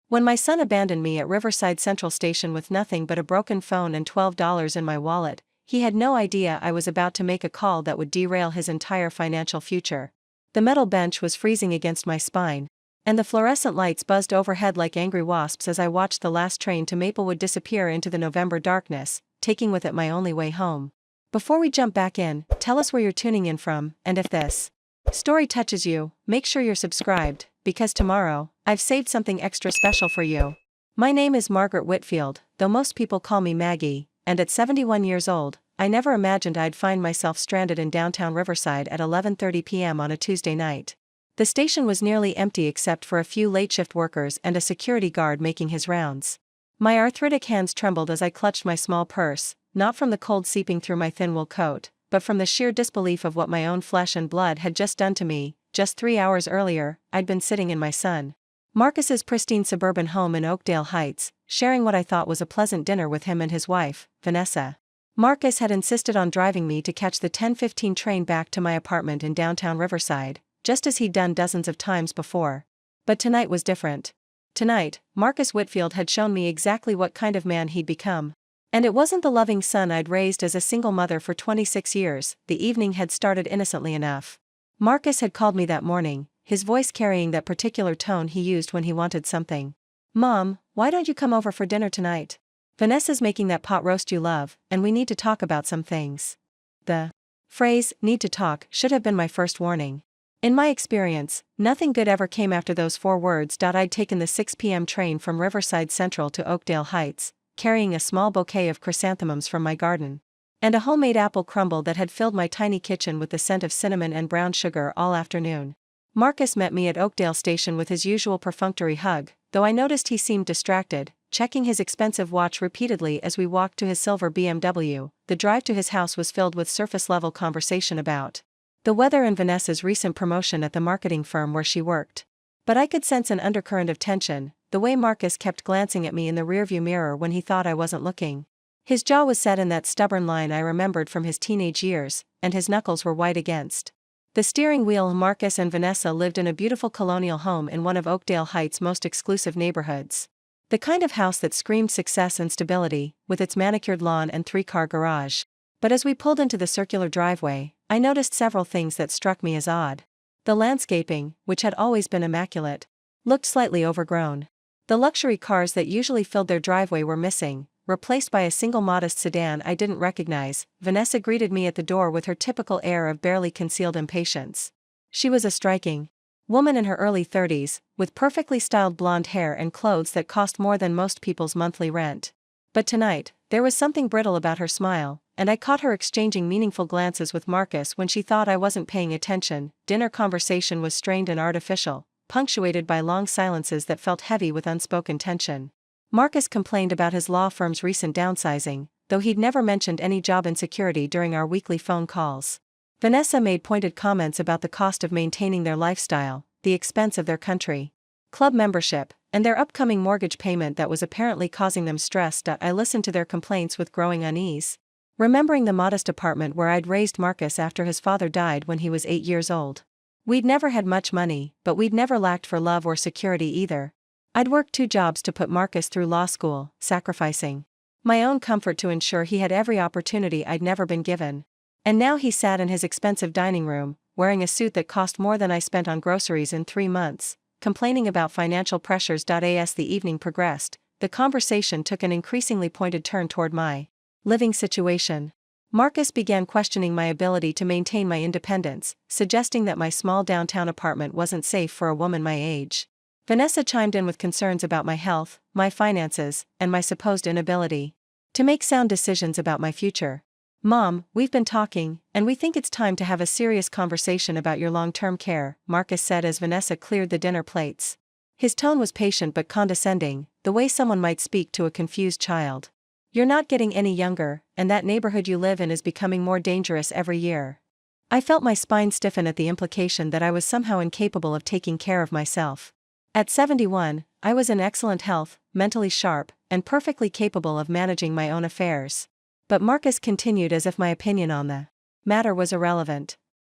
When my son abandoned me at Riverside Central Station with nothing but a broken phone and $12 in my wallet, he had no idea I was about to make a call that would derail his entire financial future. The metal bench was freezing against my spine, and the fluorescent lights buzzed overhead like angry wasps as I watched the last train to Maplewood disappear into the November darkness, taking with it my only way home. Before we jump back in, tell us where you're tuning in from, and if this story touches you, make sure you're subscribed, because tomorrow, I've saved something extra special for you. My name is Margaret Whitfield, though most people call me Maggie, and at 71 years old, I never imagined I'd find myself stranded in downtown Riverside at 11:30 p.m. on a Tuesday night. The station was nearly empty except for a few late-shift workers and a security guard making his rounds. My arthritic hands trembled as I clutched my small purse, not from the cold seeping through my thin wool coat, but from the sheer disbelief of what my own flesh and blood had just done to me. Just 3 hours earlier, I'd been sitting in my son Marcus's pristine suburban home in Oakdale Heights, sharing what I thought was a pleasant dinner with him and his wife, Vanessa. Marcus had insisted on driving me to catch the 10:15 train back to my apartment in downtown Riverside, just as he'd done dozens of times before. But tonight was different. Tonight, Marcus Whitfield had shown me exactly what kind of man he'd become. And it wasn't the loving son I'd raised as a single mother for 26 years. The evening had started innocently enough. Marcus had called me that morning, his voice carrying that particular tone he used when he wanted something. "Mom, why don't you come over for dinner tonight? Vanessa's making that pot roast you love, and we need to talk about some things." The phrase, "need to talk," should have been my first warning. In my experience, nothing good ever came after those 4 words. I'd taken the 6 p.m. train from Riverside Central to Oakdale Heights, carrying a small bouquet of chrysanthemums from my garden, and a homemade apple crumble that had filled my tiny kitchen with the scent of cinnamon and brown sugar all afternoon. Marcus met me at Oakdale Station with his usual perfunctory hug, though I noticed he seemed distracted, checking his expensive watch repeatedly as we walked to his silver BMW. The drive to his house was filled with surface-level conversation about the weather and Vanessa's recent promotion at the marketing firm where she worked. But I could sense an undercurrent of tension, the way Marcus kept glancing at me in the rearview mirror when he thought I wasn't looking. His jaw was set in that stubborn line I remembered from his teenage years, and his knuckles were white against the steering wheel. Marcus and Vanessa lived in a beautiful colonial home in one of Oakdale Heights' most exclusive neighborhoods. The kind of house that screamed success and stability, with its manicured lawn and 3-car garage. But as we pulled into the circular driveway, I noticed several things that struck me as odd. The landscaping, which had always been immaculate, looked slightly overgrown. The luxury cars that usually filled their driveway were missing, replaced by a single modest sedan I didn't recognize. Vanessa greeted me at the door with her typical air of barely concealed impatience. She was a striking woman in her early 30s, with perfectly styled blonde hair and clothes that cost more than most people's monthly rent. But tonight, there was something brittle about her smile, and I caught her exchanging meaningful glances with Marcus when she thought I wasn't paying attention. Dinner conversation was strained and artificial, punctuated by long silences that felt heavy with unspoken tension. Marcus complained about his law firm's recent downsizing, though he'd never mentioned any job insecurity during our weekly phone calls. Vanessa made pointed comments about the cost of maintaining their lifestyle, the expense of their country club membership, and their upcoming mortgage payment that was apparently causing them stress. I listened to their complaints with growing unease, remembering the modest apartment where I'd raised Marcus after his father died when he was 8 years old. We'd never had much money, but we'd never lacked for love or security either. I'd worked 2 jobs to put Marcus through law school, sacrificing my own comfort to ensure he had every opportunity I'd never been given. And now he sat in his expensive dining room, wearing a suit that cost more than I spent on groceries in 3 months, complaining about financial pressures. As the evening progressed, the conversation took an increasingly pointed turn toward my living situation. Marcus began questioning my ability to maintain my independence, suggesting that my small downtown apartment wasn't safe for a woman my age. Vanessa chimed in with concerns about my health, my finances, and my supposed inability to make sound decisions about my future. "Mom, we've been talking, and we think it's time to have a serious conversation about your long-term care," Marcus said as Vanessa cleared the dinner plates. His tone was patient but condescending, the way someone might speak to a confused child. "You're not getting any younger, and that neighborhood you live in is becoming more dangerous every year." I felt my spine stiffen at the implication that I was somehow incapable of taking care of myself. At 71, I was in excellent health, mentally sharp, and perfectly capable of managing my own affairs. But Marcus continued as if my opinion on the matter was irrelevant.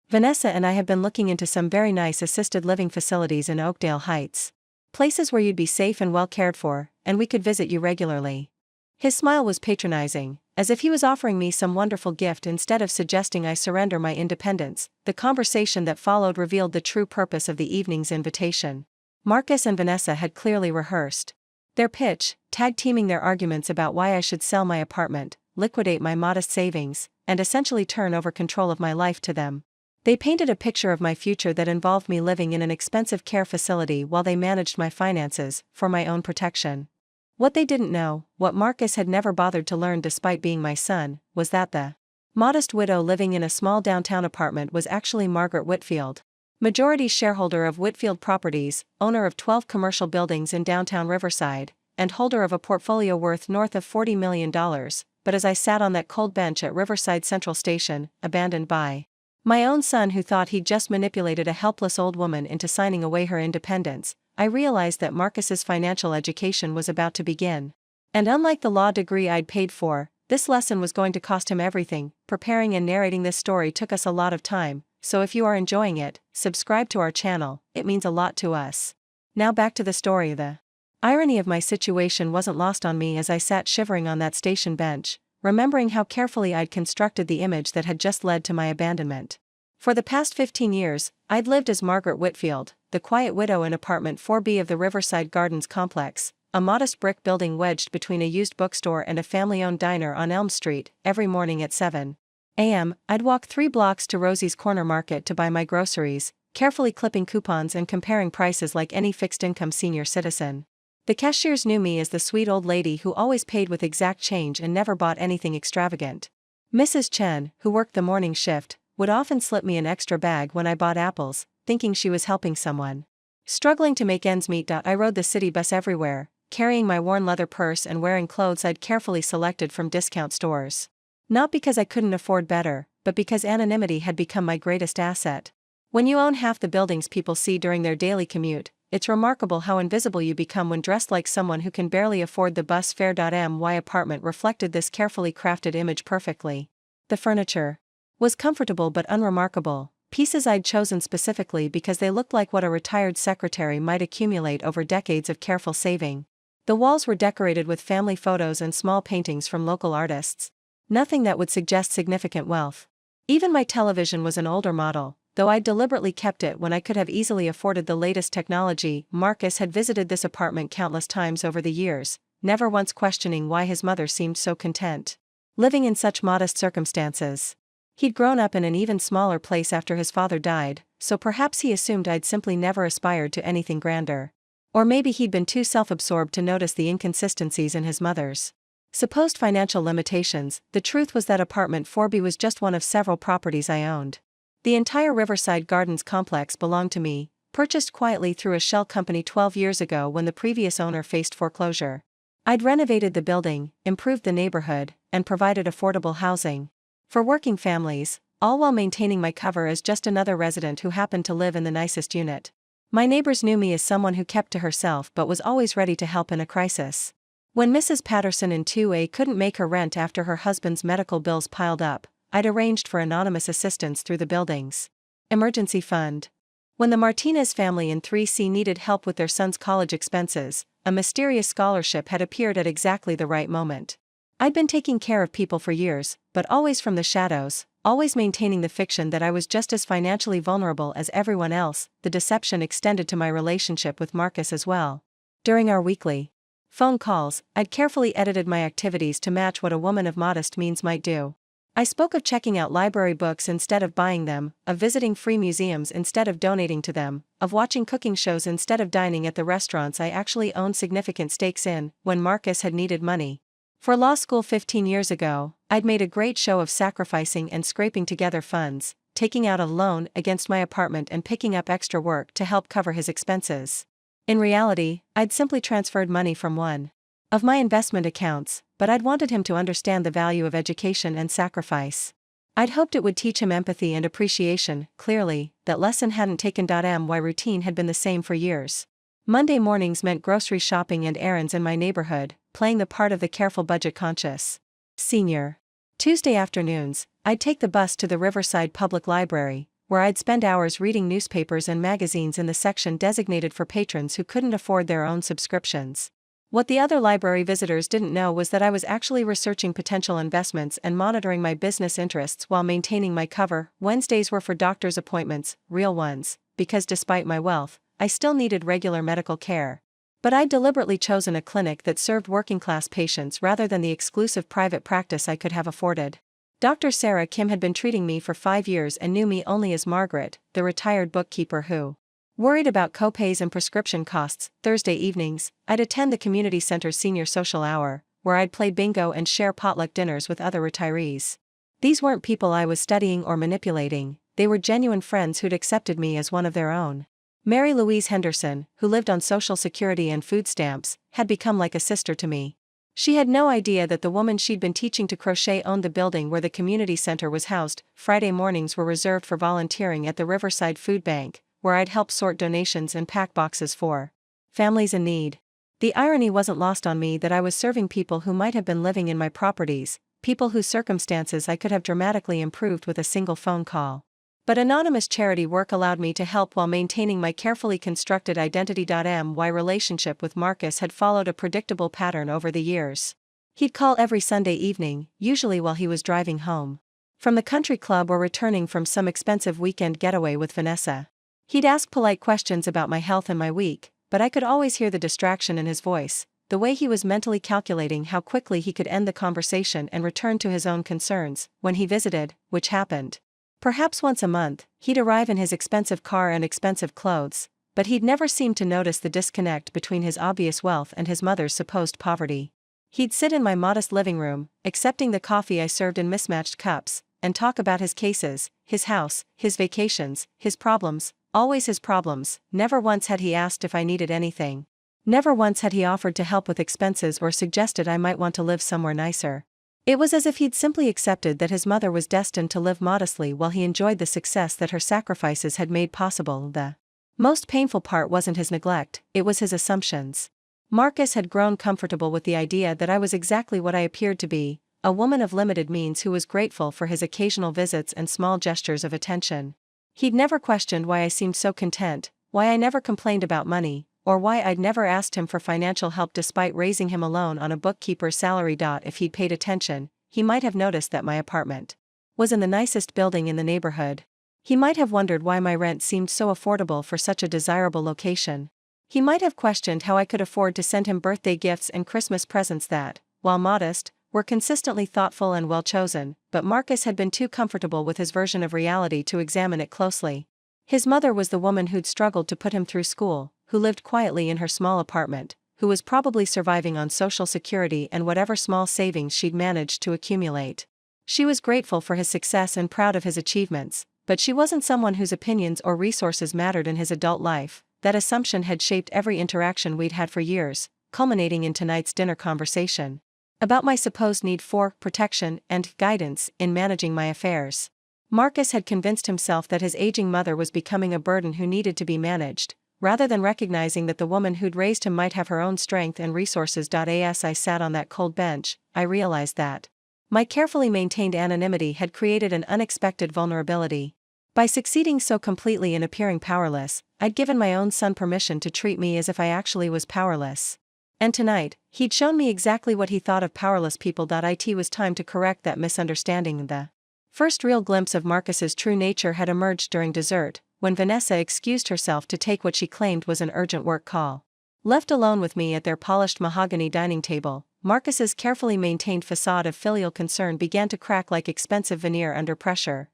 "Vanessa and I have been looking into some very nice assisted living facilities in Oakdale Heights. Places where you'd be safe and well cared for, and we could visit you regularly. His smile was patronizing, as if he was offering me some wonderful gift instead of suggesting I surrender my independence. The conversation that followed revealed the true purpose of the evening's invitation. Marcus and Vanessa had clearly rehearsed their pitch, tag-teaming their arguments about why I should sell my apartment, liquidate my modest savings, and essentially turn over control of my life to them. They painted a picture of my future that involved me living in an expensive care facility while they managed my finances, for my own protection. What they didn't know, what Marcus had never bothered to learn despite being my son, was that the modest widow living in a small downtown apartment was actually Margaret Whitfield, majority shareholder of Whitfield Properties, owner of 12 commercial buildings in downtown Riverside, and holder of a portfolio worth north of $40 million. But as I sat on that cold bench at Riverside Central Station, abandoned by my own son who thought he'd just manipulated a helpless old woman into signing away her independence, I realized that Marcus's financial education was about to begin. And unlike the law degree I'd paid for, this lesson was going to cost him everything. Preparing and narrating this story took us a lot of time, so if you are enjoying it, subscribe to our channel, it means a lot to us. Now back to the story. The irony of my situation wasn't lost on me as I sat shivering on that station bench, remembering how carefully I'd constructed the image that had just led to my abandonment. For the past 15 years, I'd lived as Margaret Whitfield, the quiet widow in apartment 4B of the Riverside Gardens complex, a modest brick building wedged between a used bookstore and a family-owned diner on Elm Street. Every morning at 7 a.m., I'd walk 3 blocks to Rosie's Corner Market to buy my groceries, carefully clipping coupons and comparing prices like any fixed-income senior citizen. The cashiers knew me as the sweet old lady who always paid with exact change and never bought anything extravagant. Mrs. Chen, who worked the morning shift, would often slip me an extra bag when I bought apples, thinking she was helping someone struggling to make ends meet. I rode the city bus everywhere, carrying my worn leather purse and wearing clothes I'd carefully selected from discount stores. Not because I couldn't afford better, but because anonymity had become my greatest asset. When you own half the buildings people see during their daily commute, it's remarkable how invisible you become when dressed like someone who can barely afford the bus fare. My apartment reflected this carefully crafted image perfectly. The furniture was comfortable but unremarkable, pieces I'd chosen specifically because they looked like what a retired secretary might accumulate over decades of careful saving. The walls were decorated with family photos and small paintings from local artists. Nothing that would suggest significant wealth. Even my television was an older model, though I'd deliberately kept it when I could have easily afforded the latest technology. Marcus had visited this apartment countless times over the years, never once questioning why his mother seemed so content living in such modest circumstances. He'd grown up in an even smaller place after his father died, so perhaps he assumed I'd simply never aspired to anything grander. Or maybe he'd been too self-absorbed to notice the inconsistencies in his mother's supposed financial limitations. The truth was that apartment 4B was just one of several properties I owned. The entire Riverside Gardens complex belonged to me, purchased quietly through a shell company 12 years ago when the previous owner faced foreclosure. I'd renovated the building, improved the neighborhood, and provided affordable housing for working families, all while maintaining my cover as just another resident who happened to live in the nicest unit. My neighbors knew me as someone who kept to herself but was always ready to help in a crisis. When Mrs. Patterson in 2A couldn't make her rent after her husband's medical bills piled up, I'd arranged for anonymous assistance through the building's emergency fund. When the Martinez family in 3C needed help with their son's college expenses, a mysterious scholarship had appeared at exactly the right moment. I'd been taking care of people for years, but always from the shadows, always maintaining the fiction that I was just as financially vulnerable as everyone else. The deception extended to my relationship with Marcus as well. During our weekly phone calls, I'd carefully edited my activities to match what a woman of modest means might do. I spoke of checking out library books instead of buying them, of visiting free museums instead of donating to them, of watching cooking shows instead of dining at the restaurants I actually owned significant stakes in. When Marcus had needed money for law school 15 years ago, I'd made a great show of sacrificing and scraping together funds, taking out a loan against my apartment and picking up extra work to help cover his expenses. In reality, I'd simply transferred money from one of my investment accounts, but I'd wanted him to understand the value of education and sacrifice. I'd hoped it would teach him empathy and appreciation. Clearly, that lesson hadn't taken. My routine had been the same for years. Monday mornings meant grocery shopping and errands in my neighborhood, playing the part of the careful budget-conscious senior. Tuesday afternoons, I'd take the bus to the Riverside Public Library, where I'd spend hours reading newspapers and magazines in the section designated for patrons who couldn't afford their own subscriptions. What the other library visitors didn't know was that I was actually researching potential investments and monitoring my business interests while maintaining my cover. Wednesdays were for doctor's appointments, real ones, because despite my wealth, I still needed regular medical care. But I'd deliberately chosen a clinic that served working-class patients rather than the exclusive private practice I could have afforded. Dr. Sarah Kim had been treating me for 5 years and knew me only as Margaret, the retired bookkeeper who worried about co-pays and prescription costs. Thursday evenings, I'd attend the community center's senior social hour, where I'd play bingo and share potluck dinners with other retirees. These weren't people I was studying or manipulating, they were genuine friends who'd accepted me as one of their own. Mary Louise Henderson, who lived on Social Security and food stamps, had become like a sister to me. She had no idea that the woman she'd been teaching to crochet owned the building where the community center was housed. Friday mornings were reserved for volunteering at the Riverside Food Bank, where I'd help sort donations and pack boxes for families in need. The irony wasn't lost on me that I was serving people who might have been living in my properties, people whose circumstances I could have dramatically improved with a single phone call. But anonymous charity work allowed me to help while maintaining my carefully constructed identity. My relationship with Marcus had followed a predictable pattern over the years. He'd call every Sunday evening, usually while he was driving home from the country club or returning from some expensive weekend getaway with Vanessa. He'd ask polite questions about my health and my week, but I could always hear the distraction in his voice, the way he was mentally calculating how quickly he could end the conversation and return to his own concerns. When he visited, which happened perhaps once a month, he'd arrive in his expensive car and expensive clothes, but he'd never seemed to notice the disconnect between his obvious wealth and his mother's supposed poverty. He'd sit in my modest living room, accepting the coffee I served in mismatched cups, and talk about his cases, his house, his vacations, his problems. Always his problems. Never once had he asked if I needed anything. Never once had he offered to help with expenses or suggested I might want to live somewhere nicer. It was as if he'd simply accepted that his mother was destined to live modestly while he enjoyed the success that her sacrifices had made possible. The most painful part wasn't his neglect, it was his assumptions. Marcus had grown comfortable with the idea that I was exactly what I appeared to be, a woman of limited means who was grateful for his occasional visits and small gestures of attention. He'd never questioned why I seemed so content, why I never complained about money, or why I'd never asked him for financial help despite raising him alone on a bookkeeper's salary. If he'd paid attention, he might have noticed that my apartment was in the nicest building in the neighborhood. He might have wondered why my rent seemed so affordable for such a desirable location. He might have questioned how I could afford to send him birthday gifts and Christmas presents that, while modest, were consistently thoughtful and well-chosen, but Marcus had been too comfortable with his version of reality to examine it closely. His mother was the woman who'd struggled to put him through school, who lived quietly in her small apartment, who was probably surviving on Social Security and whatever small savings she'd managed to accumulate. She was grateful for his success and proud of his achievements, but she wasn't someone whose opinions or resources mattered in his adult life. That assumption had shaped every interaction we'd had for years, culminating in tonight's dinner conversation about my supposed need for protection and guidance in managing my affairs. Marcus had convinced himself that his aging mother was becoming a burden who needed to be managed, rather than recognizing that the woman who'd raised him might have her own strength and resources. As I sat on that cold bench, I realized that my carefully maintained anonymity had created an unexpected vulnerability. By succeeding so completely in appearing powerless, I'd given my own son permission to treat me as if I actually was powerless. And tonight, he'd shown me exactly what he thought of powerless people. It was time to correct that misunderstanding. The first real glimpse of Marcus's true nature had emerged during dessert, when Vanessa excused herself to take what she claimed was an urgent work call. Left alone with me at their polished mahogany dining table, Marcus's carefully maintained facade of filial concern began to crack like expensive veneer under pressure.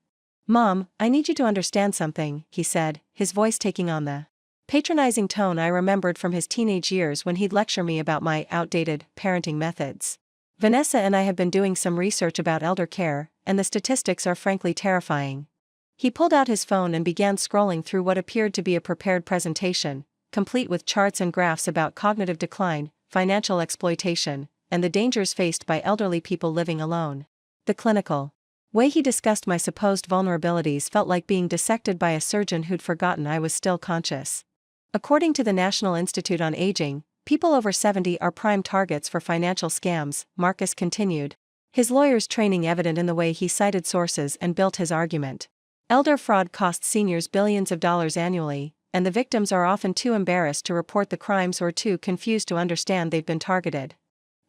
"Mom, I need you to understand something," he said, his voice taking on the patronizing tone I remembered from his teenage years when he'd lecture me about my outdated parenting methods. "Vanessa and I have been doing some research about elder care, and the statistics are frankly terrifying." He pulled out his phone and began scrolling through what appeared to be a prepared presentation, complete with charts and graphs about cognitive decline, financial exploitation, and the dangers faced by elderly people living alone. The clinical way he discussed my supposed vulnerabilities felt like being dissected by a surgeon who'd forgotten I was still conscious. According to the National Institute on Aging, people over 70 are prime targets for financial scams, Marcus continued, his lawyer's training evident in the way he cited sources and built his argument. Elder fraud costs seniors billions of dollars annually, and the victims are often too embarrassed to report the crimes or too confused to understand they've been targeted.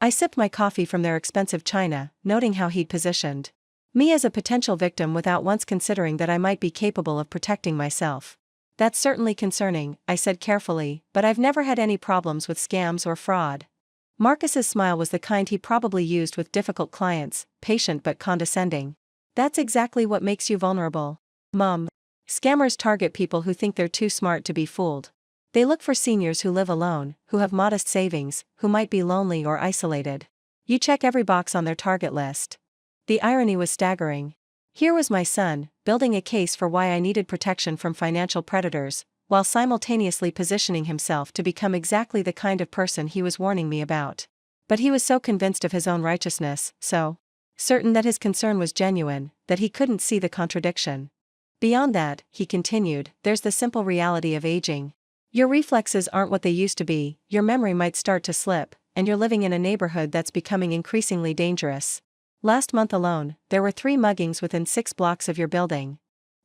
I sipped my coffee from their expensive china, noting how he'd positioned me as a potential victim without once considering that I might be capable of protecting myself. That's certainly concerning, I said carefully, but I've never had any problems with scams or fraud. Marcus's smile was the kind he probably used with difficult clients, patient but condescending. That's exactly what makes you vulnerable, Mom. Scammers target people who think they're too smart to be fooled. They look for seniors who live alone, who have modest savings, who might be lonely or isolated. You check every box on their target list. The irony was staggering. Here was my son, building a case for why I needed protection from financial predators, while simultaneously positioning himself to become exactly the kind of person he was warning me about. But he was so convinced of his own righteousness, so certain that his concern was genuine, that he couldn't see the contradiction. Beyond that, he continued, there's the simple reality of aging. Your reflexes aren't what they used to be, your memory might start to slip, and you're living in a neighborhood that's becoming increasingly dangerous. Last month alone, there were 3 muggings within 6 blocks of your building.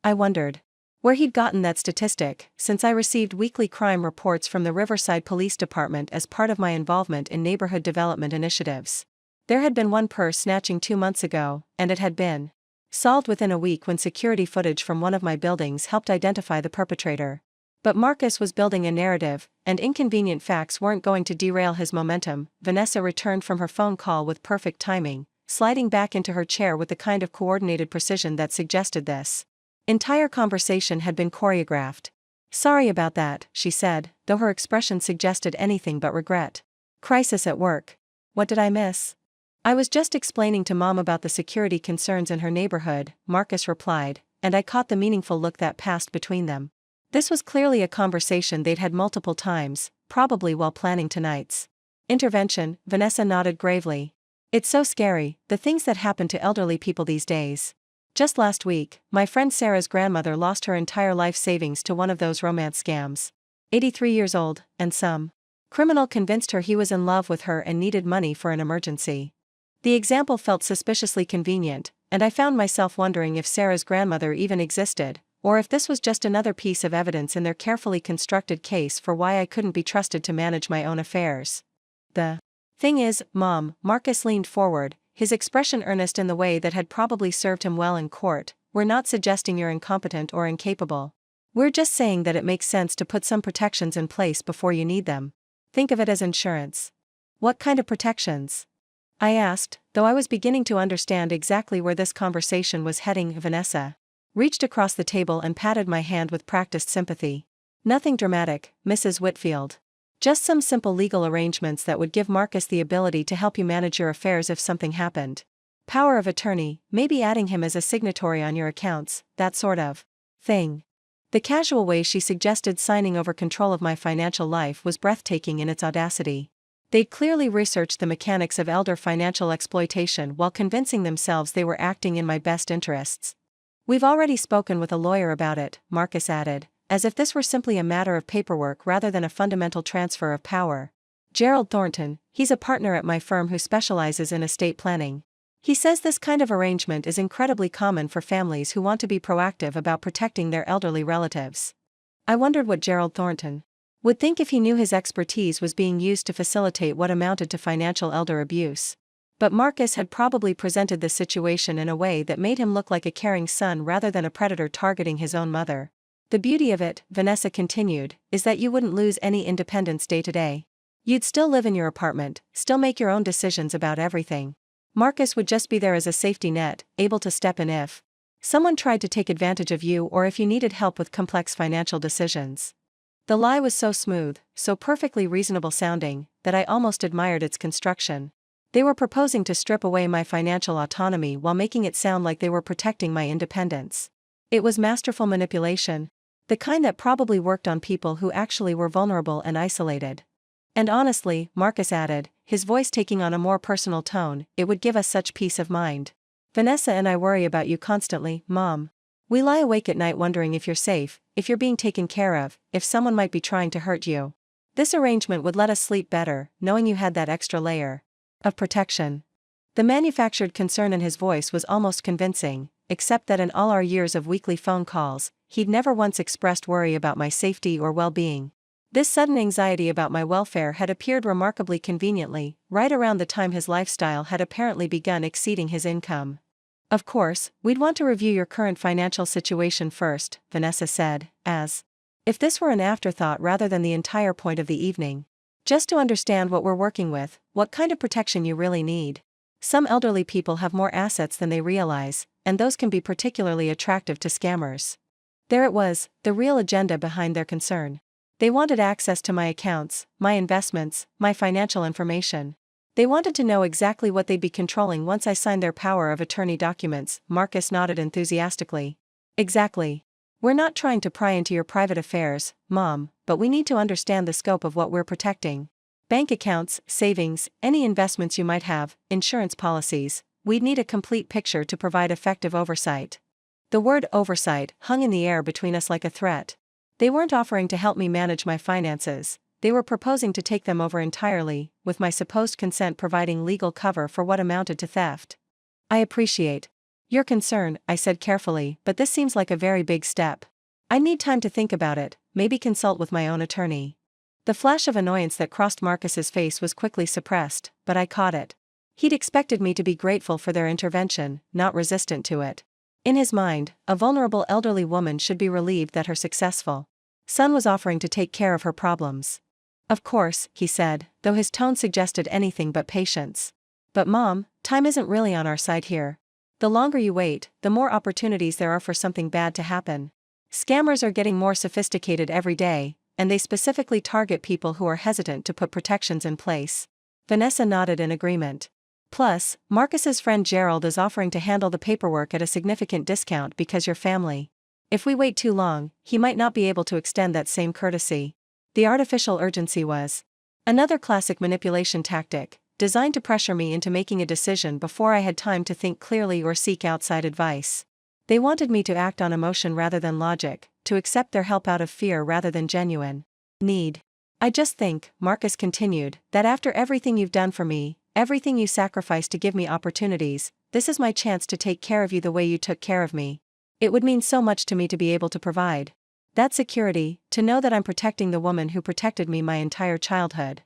I wondered where he'd gotten that statistic, since I received weekly crime reports from the Riverside Police Department as part of my involvement in neighborhood development initiatives. There had been one purse snatching 2 months ago, and it had been solved within a week when security footage from one of my buildings helped identify the perpetrator. But Marcus was building a narrative, and inconvenient facts weren't going to derail his momentum. Vanessa returned from her phone call with perfect timing, sliding back into her chair with the kind of coordinated precision that suggested this entire conversation had been choreographed. Sorry about that, she said, though her expression suggested anything but regret. Crisis at work. What did I miss? I was just explaining to Mom about the security concerns in her neighborhood, Marcus replied, and I caught the meaningful look that passed between them. This was clearly a conversation they'd had multiple times, probably while planning tonight's intervention. Vanessa nodded gravely. It's so scary, the things that happen to elderly people these days. Just last week, my friend Sarah's grandmother lost her entire life savings to one of those romance scams. 83 years old, and some criminal convinced her he was in love with her and needed money for an emergency. The example felt suspiciously convenient, and I found myself wondering if Sarah's grandmother even existed, or if this was just another piece of evidence in their carefully constructed case for why I couldn't be trusted to manage my own affairs. The thing is, Mom, Marcus leaned forward, his expression earnest in the way that had probably served him well in court, we're not suggesting you're incompetent or incapable. We're just saying that it makes sense to put some protections in place before you need them. Think of it as insurance. What kind of protections? I asked, though I was beginning to understand exactly where this conversation was heading. Vanessa reached across the table and patted my hand with practiced sympathy. Nothing dramatic, Mrs. Whitfield. Just some simple legal arrangements that would give Marcus the ability to help you manage your affairs if something happened. Power of attorney, maybe adding him as a signatory on your accounts, that sort of thing. The casual way she suggested signing over control of my financial life was breathtaking in its audacity. They'd clearly researched the mechanics of elder financial exploitation while convincing themselves they were acting in my best interests. We've already spoken with a lawyer about it, Marcus added, as if this were simply a matter of paperwork rather than a fundamental transfer of power. Gerald Thornton, he's a partner at my firm who specializes in estate planning. He says this kind of arrangement is incredibly common for families who want to be proactive about protecting their elderly relatives. I wondered what Gerald Thornton would think if he knew his expertise was being used to facilitate what amounted to financial elder abuse. But Marcus had probably presented the situation in a way that made him look like a caring son rather than a predator targeting his own mother. The beauty of it, Vanessa continued, is that you wouldn't lose any independence day to day. You'd still live in your apartment, still make your own decisions about everything. Marcus would just be there as a safety net, able to step in if someone tried to take advantage of you or if you needed help with complex financial decisions. The lie was so smooth, so perfectly reasonable sounding, that I almost admired its construction. They were proposing to strip away my financial autonomy while making it sound like they were protecting my independence. It was masterful manipulation. The kind that probably worked on people who actually were vulnerable and isolated. And honestly, Marcus added, his voice taking on a more personal tone, it would give us such peace of mind. Vanessa and I worry about you constantly, Mom. We lie awake at night wondering if you're safe, if you're being taken care of, if someone might be trying to hurt you. This arrangement would let us sleep better, knowing you had that extra layer of protection. The manufactured concern in his voice was almost convincing, except that in all our years of weekly phone calls, he'd never once expressed worry about my safety or well-being. This sudden anxiety about my welfare had appeared remarkably conveniently, right around the time his lifestyle had apparently begun exceeding his income. Of course, we'd want to review your current financial situation first, Vanessa said, as if this were an afterthought rather than the entire point of the evening. Just to understand what we're working with, what kind of protection you really need. Some elderly people have more assets than they realize, and those can be particularly attractive to scammers. There it was, the real agenda behind their concern. They wanted access to my accounts, my investments, my financial information. They wanted to know exactly what they'd be controlling once I signed their power of attorney documents. Marcus nodded enthusiastically. Exactly. We're not trying to pry into your private affairs, Mom, but we need to understand the scope of what we're protecting. Bank accounts, savings, any investments you might have, insurance policies. We'd need a complete picture to provide effective oversight. The word oversight hung in the air between us like a threat. They weren't offering to help me manage my finances, they were proposing to take them over entirely, with my supposed consent providing legal cover for what amounted to theft. I appreciate your concern, I said carefully, but this seems like a very big step. I need time to think about it, maybe consult with my own attorney. The flash of annoyance that crossed Marcus's face was quickly suppressed, but I caught it. He'd expected me to be grateful for their intervention, not resistant to it. In his mind, a vulnerable elderly woman should be relieved that her successful son was offering to take care of her problems. Of course, he said, though his tone suggested anything but patience. But Mom, time isn't really on our side here. The longer you wait, the more opportunities there are for something bad to happen. Scammers are getting more sophisticated every day, and they specifically target people who are hesitant to put protections in place. Vanessa nodded in agreement. Plus, Marcus's friend Gerald is offering to handle the paperwork at a significant discount because you're family. If we wait too long, he might not be able to extend that same courtesy. The artificial urgency was another classic manipulation tactic, designed to pressure me into making a decision before I had time to think clearly or seek outside advice. They wanted me to act on emotion rather than logic, to accept their help out of fear rather than genuine need. I just think, Marcus continued, that after everything you've done for me, everything you sacrificed to give me opportunities, this is my chance to take care of you the way you took care of me. It would mean so much to me to be able to provide that security, to know that I'm protecting the woman who protected me my entire childhood.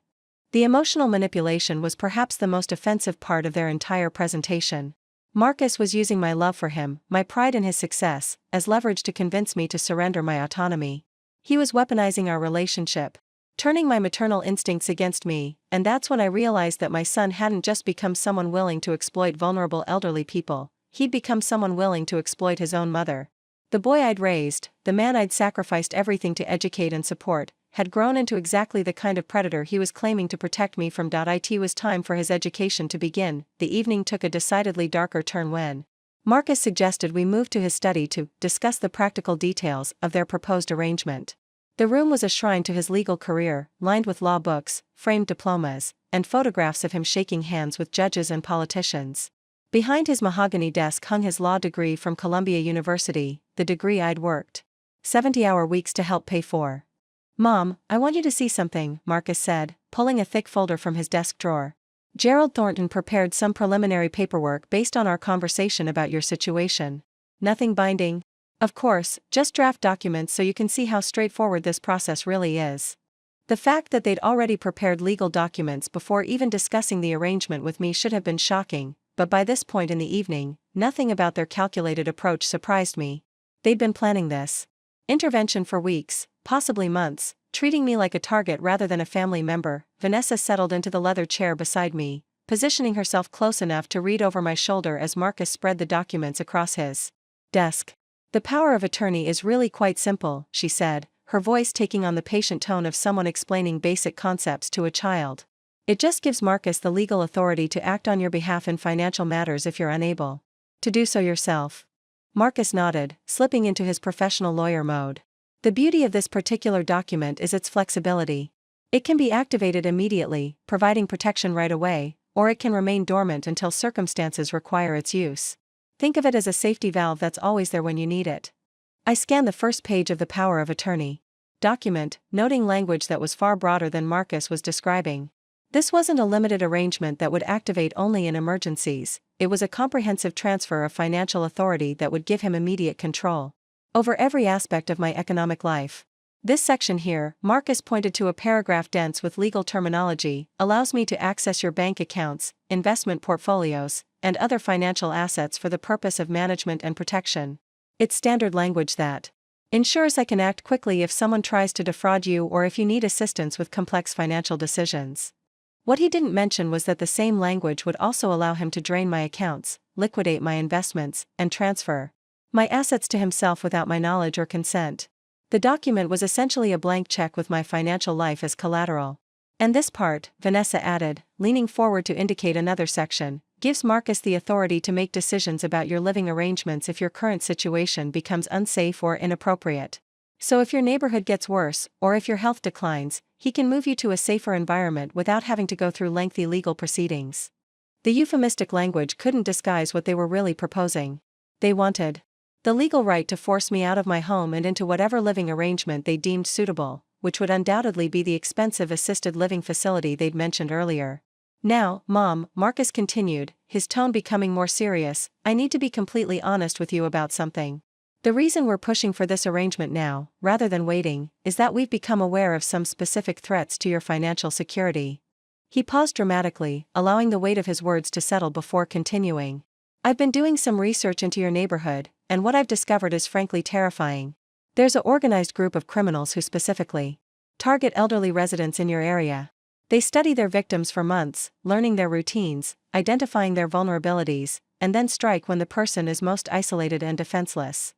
The emotional manipulation was perhaps the most offensive part of their entire presentation. Marcus was using my love for him, my pride in his success, as leverage to convince me to surrender my autonomy. He was weaponizing our relationship, turning my maternal instincts against me, and that's when I realized that my son hadn't just become someone willing to exploit vulnerable elderly people, he'd become someone willing to exploit his own mother. The boy I'd raised, the man I'd sacrificed everything to educate and support, had grown into exactly the kind of predator he was claiming to protect me from. It was time for his education to begin. The evening took a decidedly darker turn when Marcus suggested we move to his study to discuss the practical details of their proposed arrangement. The room was a shrine to his legal career, lined with law books, framed diplomas, and photographs of him shaking hands with judges and politicians. Behind his mahogany desk hung his law degree from Columbia University, the degree I'd worked 70-hour weeks to help pay for. Mom, I want you to see something, Marcus said, pulling a thick folder from his desk drawer. Gerald Thornton prepared some preliminary paperwork based on our conversation about your situation. Nothing binding. Of course, just draft documents so you can see how straightforward this process really is. The fact that they'd already prepared legal documents before even discussing the arrangement with me should have been shocking, but by this point in the evening, nothing about their calculated approach surprised me. They'd been planning this intervention for weeks, possibly months, treating me like a target rather than a family member. Vanessa settled into the leather chair beside me, positioning herself close enough to read over my shoulder as Marcus spread the documents across his desk. The power of attorney is really quite simple, she said, her voice taking on the patient tone of someone explaining basic concepts to a child. It just gives Marcus the legal authority to act on your behalf in financial matters if you're unable to do so yourself. Marcus nodded, slipping into his professional lawyer mode. The beauty of this particular document is its flexibility. It can be activated immediately, providing protection right away, or it can remain dormant until circumstances require its use. Think of it as a safety valve that's always there when you need it. I scanned the first page of the power of attorney document, noting language that was far broader than Marcus was describing. This wasn't a limited arrangement that would activate only in emergencies, it was a comprehensive transfer of financial authority that would give him immediate control over every aspect of my economic life. This section here, Marcus pointed to a paragraph dense with legal terminology, allows me to access your bank accounts, investment portfolios, and other financial assets for the purpose of management and protection. It's standard language that ensures I can act quickly if someone tries to defraud you or if you need assistance with complex financial decisions. What he didn't mention was that the same language would also allow him to drain my accounts, liquidate my investments, and transfer my assets to himself without my knowledge or consent. The document was essentially a blank check with my financial life as collateral. And this part, Vanessa added, leaning forward to indicate another section, gives Marcus the authority to make decisions about your living arrangements if your current situation becomes unsafe or inappropriate. So if your neighborhood gets worse, or if your health declines, he can move you to a safer environment without having to go through lengthy legal proceedings. The euphemistic language couldn't disguise what they were really proposing. They wanted the legal right to force me out of my home and into whatever living arrangement they deemed suitable, which would undoubtedly be the expensive assisted living facility they'd mentioned earlier. Now, Mom, Marcus continued, his tone becoming more serious, I need to be completely honest with you about something. The reason we're pushing for this arrangement now, rather than waiting, is that we've become aware of some specific threats to your financial security. He paused dramatically, allowing the weight of his words to settle before continuing. I've been doing some research into your neighborhood, and what I've discovered is frankly terrifying. There's an organized group of criminals who specifically target elderly residents in your area. They study their victims for months, learning their routines, identifying their vulnerabilities, and then strike when the person is most isolated and defenseless.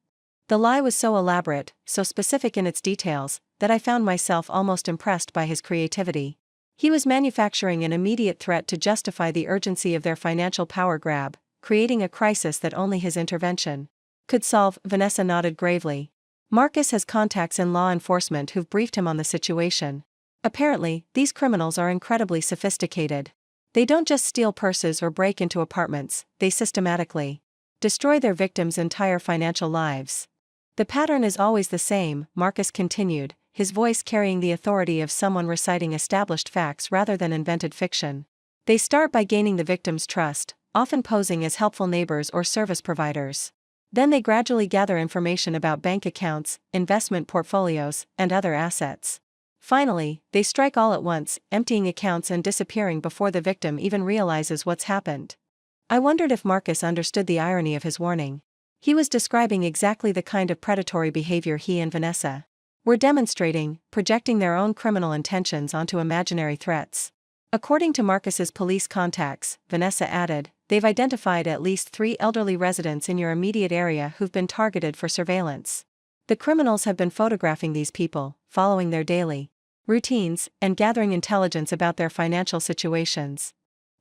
The lie was so elaborate, so specific in its details, that I found myself almost impressed by his creativity. He was manufacturing an immediate threat to justify the urgency of their financial power grab, creating a crisis that only his intervention could solve. Vanessa nodded gravely. Marcus has contacts in law enforcement who've briefed him on the situation. Apparently, these criminals are incredibly sophisticated. They don't just steal purses or break into apartments, they systematically destroy their victims' entire financial lives. The pattern is always the same, Marcus continued, his voice carrying the authority of someone reciting established facts rather than invented fiction. They start by gaining the victim's trust, often posing as helpful neighbors or service providers. Then they gradually gather information about bank accounts, investment portfolios, and other assets. Finally, they strike all at once, emptying accounts and disappearing before the victim even realizes what's happened. I wondered if Marcus understood the irony of his warning. He was describing exactly the kind of predatory behavior he and Vanessa were demonstrating, projecting their own criminal intentions onto imaginary threats. According to Marcus's police contacts, Vanessa added, they've identified at least 3 elderly residents in your immediate area who've been targeted for surveillance. The criminals have been photographing these people, following their daily routines, and gathering intelligence about their financial situations.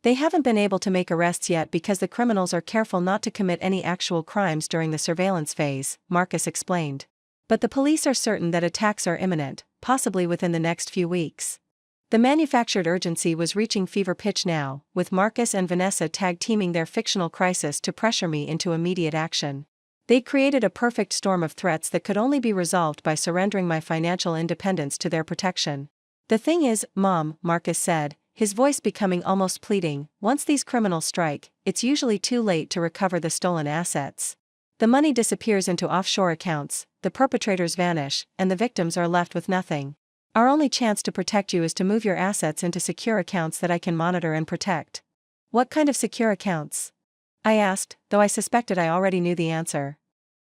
They haven't been able to make arrests yet because the criminals are careful not to commit any actual crimes during the surveillance phase, Marcus explained. But the police are certain that attacks are imminent, possibly within the next few weeks. The manufactured urgency was reaching fever pitch now, with Marcus and Vanessa tag-teaming their fictional crisis to pressure me into immediate action. They created a perfect storm of threats that could only be resolved by surrendering my financial independence to their protection. The thing is, Mom, Marcus said, his voice becoming almost pleading, once these criminals strike, it's usually too late to recover the stolen assets. The money disappears into offshore accounts, the perpetrators vanish, and the victims are left with nothing. Our only chance to protect you is to move your assets into secure accounts that I can monitor and protect. What kind of secure accounts? I asked, though I suspected I already knew the answer.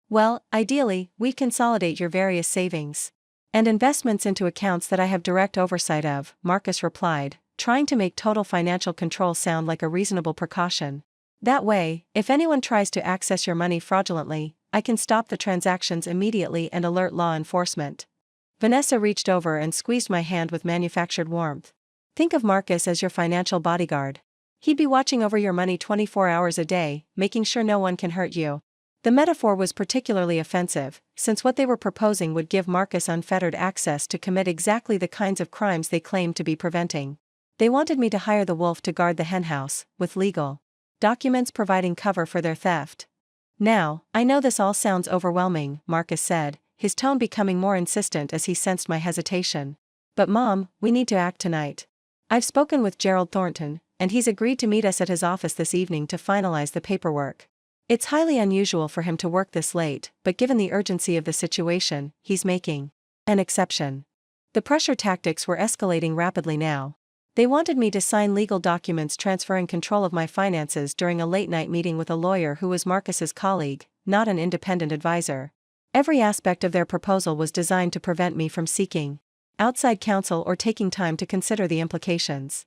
Well, ideally, we consolidate your various savings and investments into accounts that I have direct oversight of, Marcus replied, trying to make total financial control sound like a reasonable precaution. That way, if anyone tries to access your money fraudulently, I can stop the transactions immediately and alert law enforcement. Vanessa reached over and squeezed my hand with manufactured warmth. Think of Marcus as your financial bodyguard. He'd be watching over your money 24 hours a day, making sure no one can hurt you. The metaphor was particularly offensive, since what they were proposing would give Marcus unfettered access to commit exactly the kinds of crimes they claimed to be preventing. They wanted me to hire the wolf to guard the henhouse, with legal documents providing cover for their theft. Now, I know this all sounds overwhelming, Marcus said, his tone becoming more insistent as he sensed my hesitation. But Mom, we need to act tonight. I've spoken with Gerald Thornton, and he's agreed to meet us at his office this evening to finalize the paperwork. It's highly unusual for him to work this late, but given the urgency of the situation, he's making an exception. The pressure tactics were escalating rapidly now. They wanted me to sign legal documents transferring control of my finances during a late-night meeting with a lawyer who was Marcus's colleague, not an independent advisor. Every aspect of their proposal was designed to prevent me from seeking outside counsel or taking time to consider the implications.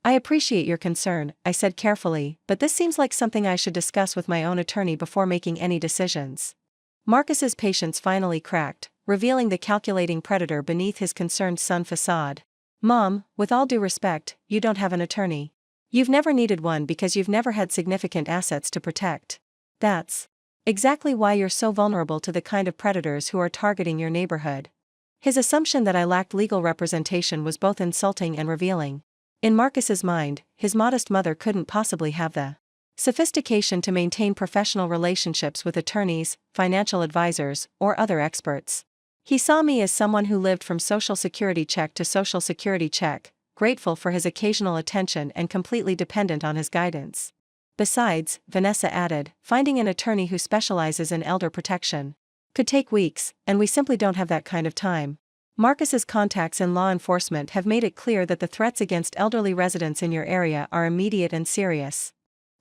I appreciate your concern, I said carefully, but this seems like something I should discuss with my own attorney before making any decisions. Marcus's patience finally cracked, revealing the calculating predator beneath his concerned son facade. Mom, with all due respect, you don't have an attorney. You've never needed one because you've never had significant assets to protect. That's exactly why you're so vulnerable to the kind of predators who are targeting your neighborhood. His assumption that I lacked legal representation was both insulting and revealing. In Marcus's mind, his modest mother couldn't possibly have the sophistication to maintain professional relationships with attorneys, financial advisors, or other experts. He saw me as someone who lived from Social Security check to Social Security check, grateful for his occasional attention and completely dependent on his guidance. Besides, Vanessa added, finding an attorney who specializes in elder protection could take weeks, and we simply don't have that kind of time. Marcus's contacts in law enforcement have made it clear that the threats against elderly residents in your area are immediate and serious.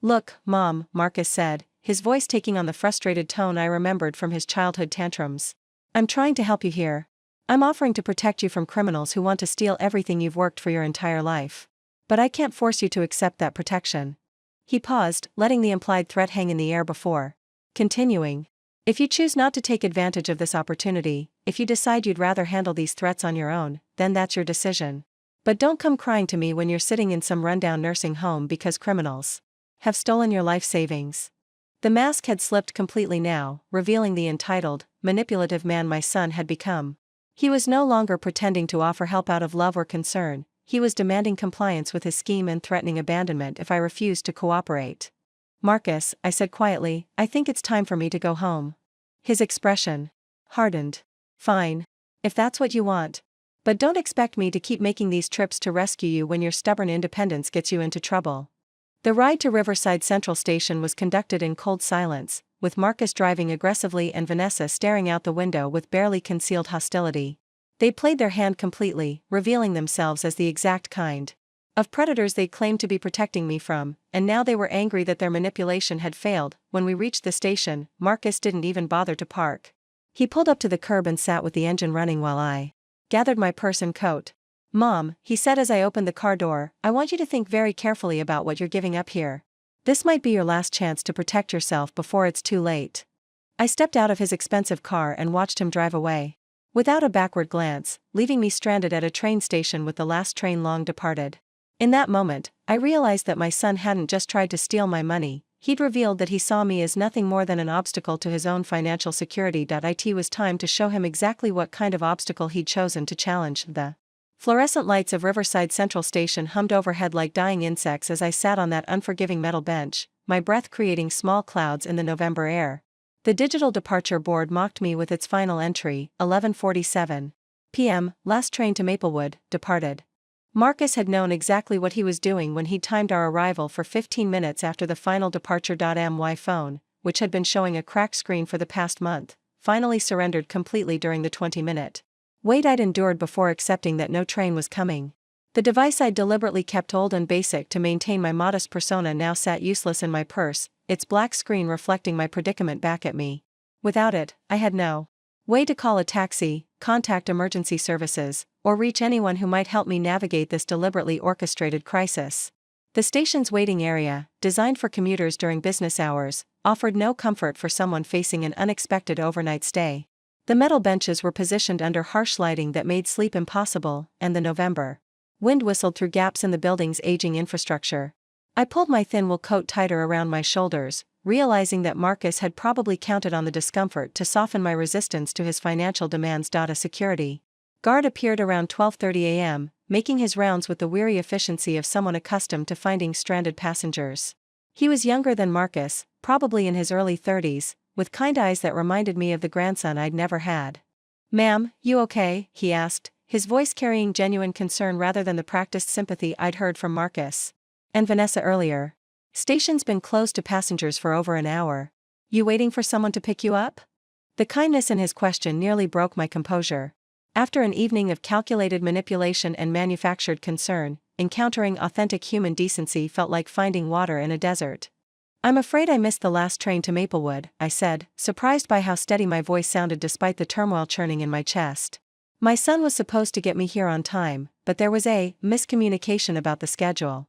Look, Mom, Marcus said, his voice taking on the frustrated tone I remembered from his childhood tantrums. I'm trying to help you here. I'm offering to protect you from criminals who want to steal everything you've worked for your entire life. But I can't force you to accept that protection. He paused, letting the implied threat hang in the air before continuing. If you choose not to take advantage of this opportunity, if you decide you'd rather handle these threats on your own, then that's your decision. But don't come crying to me when you're sitting in some rundown nursing home because criminals have stolen your life savings. The mask had slipped completely now, revealing the entitled, manipulative man my son had become. He was no longer pretending to offer help out of love or concern, he was demanding compliance with his scheme and threatening abandonment if I refused to cooperate. Marcus, I said quietly, I think it's time for me to go home. His expression hardened. Fine. If that's what you want. But don't expect me to keep making these trips to rescue you when your stubborn independence gets you into trouble. The ride to Riverside Central Station was conducted in cold silence, with Marcus driving aggressively and Vanessa staring out the window with barely concealed hostility. They played their hand completely, revealing themselves as the exact kind of predators they claimed to be protecting me from, and now they were angry that their manipulation had failed. When we reached the station, Marcus didn't even bother to park. He pulled up to the curb and sat with the engine running while I gathered my purse and coat. Mom, he said as I opened the car door, I want you to think very carefully about what you're giving up here. This might be your last chance to protect yourself before it's too late. I stepped out of his expensive car and watched him drive away, without a backward glance, leaving me stranded at a train station with the last train long departed. In that moment, I realized that my son hadn't just tried to steal my money, he'd revealed that he saw me as nothing more than an obstacle to his own financial security. It was time to show him exactly what kind of obstacle he'd chosen to challenge. The fluorescent lights of Riverside Central Station hummed overhead like dying insects as I sat on that unforgiving metal bench, my breath creating small clouds in the November air. The digital departure board mocked me with its final entry, 11:47 p.m., last train to Maplewood, departed. Marcus had known exactly what he was doing when he timed our arrival for 15 minutes after the final departure. My phone, which had been showing a cracked screen for the past month, finally surrendered completely during the 20-minute wait I'd endured before accepting that no train was coming. The device I'd deliberately kept old and basic to maintain my modest persona now sat useless in my purse, its black screen reflecting my predicament back at me. Without it, I had no way to call a taxi, contact emergency services, or reach anyone who might help me navigate this deliberately orchestrated crisis. The station's waiting area, designed for commuters during business hours, offered no comfort for someone facing an unexpected overnight stay. The metal benches were positioned under harsh lighting that made sleep impossible, and the November wind whistled through gaps in the building's aging infrastructure. I pulled my thin wool coat tighter around my shoulders, realizing that Marcus had probably counted on the discomfort to soften my resistance to his financial demands. A security guard appeared around 12:30 a.m., making his rounds with the weary efficiency of someone accustomed to finding stranded passengers. He was younger than Marcus, probably in his early 30s, with kind eyes that reminded me of the grandson I'd never had. "Ma'am, you okay?" he asked, his voice carrying genuine concern rather than the practiced sympathy I'd heard from Marcus. And Vanessa earlier. Station's been closed to passengers for over an hour. You waiting for someone to pick you up? The kindness in his question nearly broke my composure. After an evening of calculated manipulation and manufactured concern, encountering authentic human decency felt like finding water in a desert. I'm afraid I missed the last train to Maplewood, I said, surprised by how steady my voice sounded despite the turmoil churning in my chest. My son was supposed to get me here on time, but there was a miscommunication about the schedule.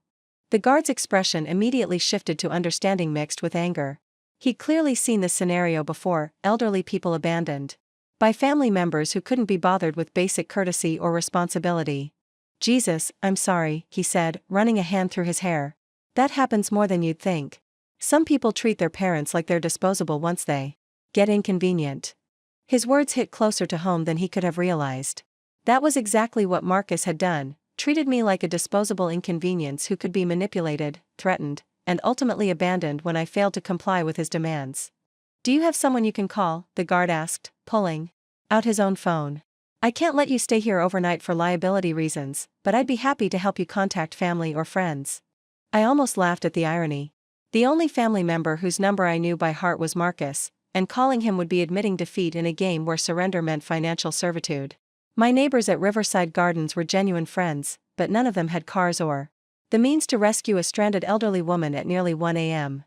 The guard's expression immediately shifted to understanding mixed with anger. He'd clearly seen this scenario before, elderly people abandoned by family members who couldn't be bothered with basic courtesy or responsibility. Jesus, I'm sorry, he said, running a hand through his hair. That happens more than you'd think. Some people treat their parents like they're disposable once they get inconvenient. His words hit closer to home than he could have realized. That was exactly what Marcus had done, treated me like a disposable inconvenience who could be manipulated, threatened, and ultimately abandoned when I failed to comply with his demands. Do you have someone you can call? The guard asked, pulling out his own phone. I can't let you stay here overnight for liability reasons, but I'd be happy to help you contact family or friends. I almost laughed at the irony. The only family member whose number I knew by heart was Marcus, and calling him would be admitting defeat in a game where surrender meant financial servitude. My neighbors at Riverside Gardens were genuine friends, but none of them had cars or the means to rescue a stranded elderly woman at nearly 1 a.m.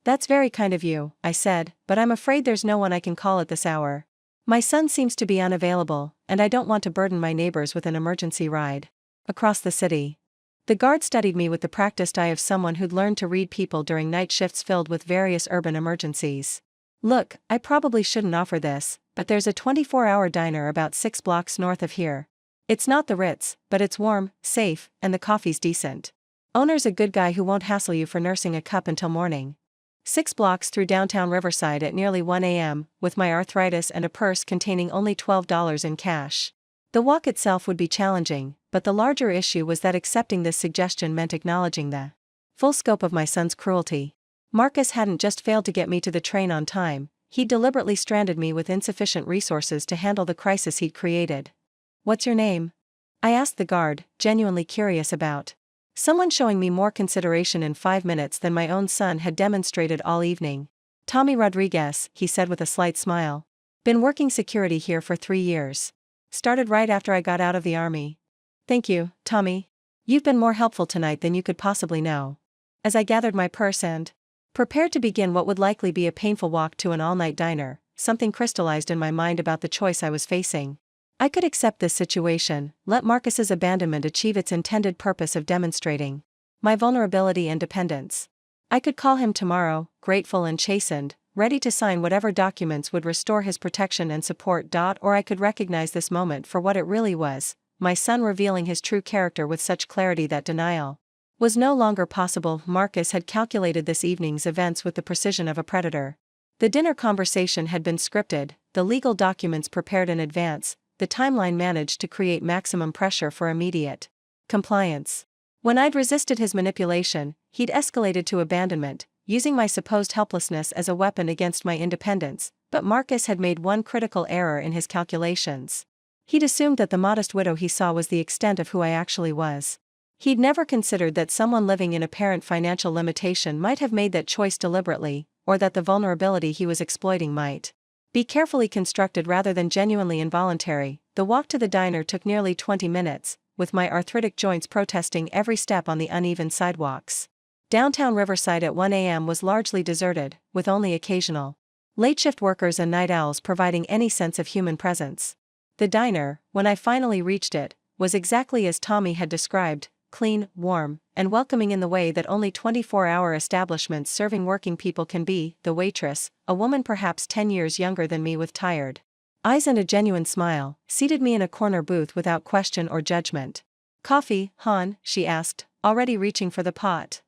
That's very kind of you, I said, but I'm afraid there's no one I can call at this hour. My son seems to be unavailable, and I don't want to burden my neighbors with an emergency ride across the city. The guard studied me with the practiced eye of someone who'd learned to read people during night shifts filled with various urban emergencies. Look, I probably shouldn't offer this, but there's a 24-hour diner about 6 blocks north of here. It's not the Ritz, but it's warm, safe, and the coffee's decent. Owner's a good guy who won't hassle you for nursing a cup until morning. 6 blocks through downtown Riverside at nearly 1 a.m., with my arthritis and a purse containing only $12 in cash. The walk itself would be challenging, but the larger issue was that accepting this suggestion meant acknowledging the full scope of my son's cruelty. Marcus hadn't just failed to get me to the train on time, he'd deliberately stranded me with insufficient resources to handle the crisis he'd created. What's your name? I asked the guard, genuinely curious about someone showing me more consideration in 5 minutes than my own son had demonstrated all evening. Tommy Rodriguez, he said with a slight smile. Been working security here for 3 years. Started right after I got out of the army. Thank you, Tommy. You've been more helpful tonight than you could possibly know. As I gathered my purse and prepared to begin what would likely be a painful walk to an all-night diner, something crystallized in my mind about the choice I was facing. I could accept this situation, let Marcus's abandonment achieve its intended purpose of demonstrating my vulnerability and dependence. I could call him tomorrow, grateful and chastened, ready to sign whatever documents would restore his protection and support. Or I could recognize this moment for what it really was, my son revealing his true character with such clarity that denial was no longer possible. Marcus had calculated this evening's events with the precision of a predator. The dinner conversation had been scripted, the legal documents prepared in advance, the timeline managed to create maximum pressure for immediate compliance. When I'd resisted his manipulation, he'd escalated to abandonment, using my supposed helplessness as a weapon against my independence, but Marcus had made one critical error in his calculations. He'd assumed that the modest widow he saw was the extent of who I actually was. He'd never considered that someone living in apparent financial limitation might have made that choice deliberately, or that the vulnerability he was exploiting might be carefully constructed rather than genuinely involuntary. The walk to the diner took nearly 20 minutes, with my arthritic joints protesting every step on the uneven sidewalks. Downtown Riverside at 1 a.m. was largely deserted, with only occasional late-shift workers and night owls providing any sense of human presence. The diner, when I finally reached it, was exactly as Tommy had described, clean, warm, and welcoming in the way that only 24-hour establishments serving working people can be. The waitress, a woman perhaps 10 years younger than me with tired eyes and a genuine smile, seated me in a corner booth without question or judgment. Coffee, hon? She asked, already reaching for the pot.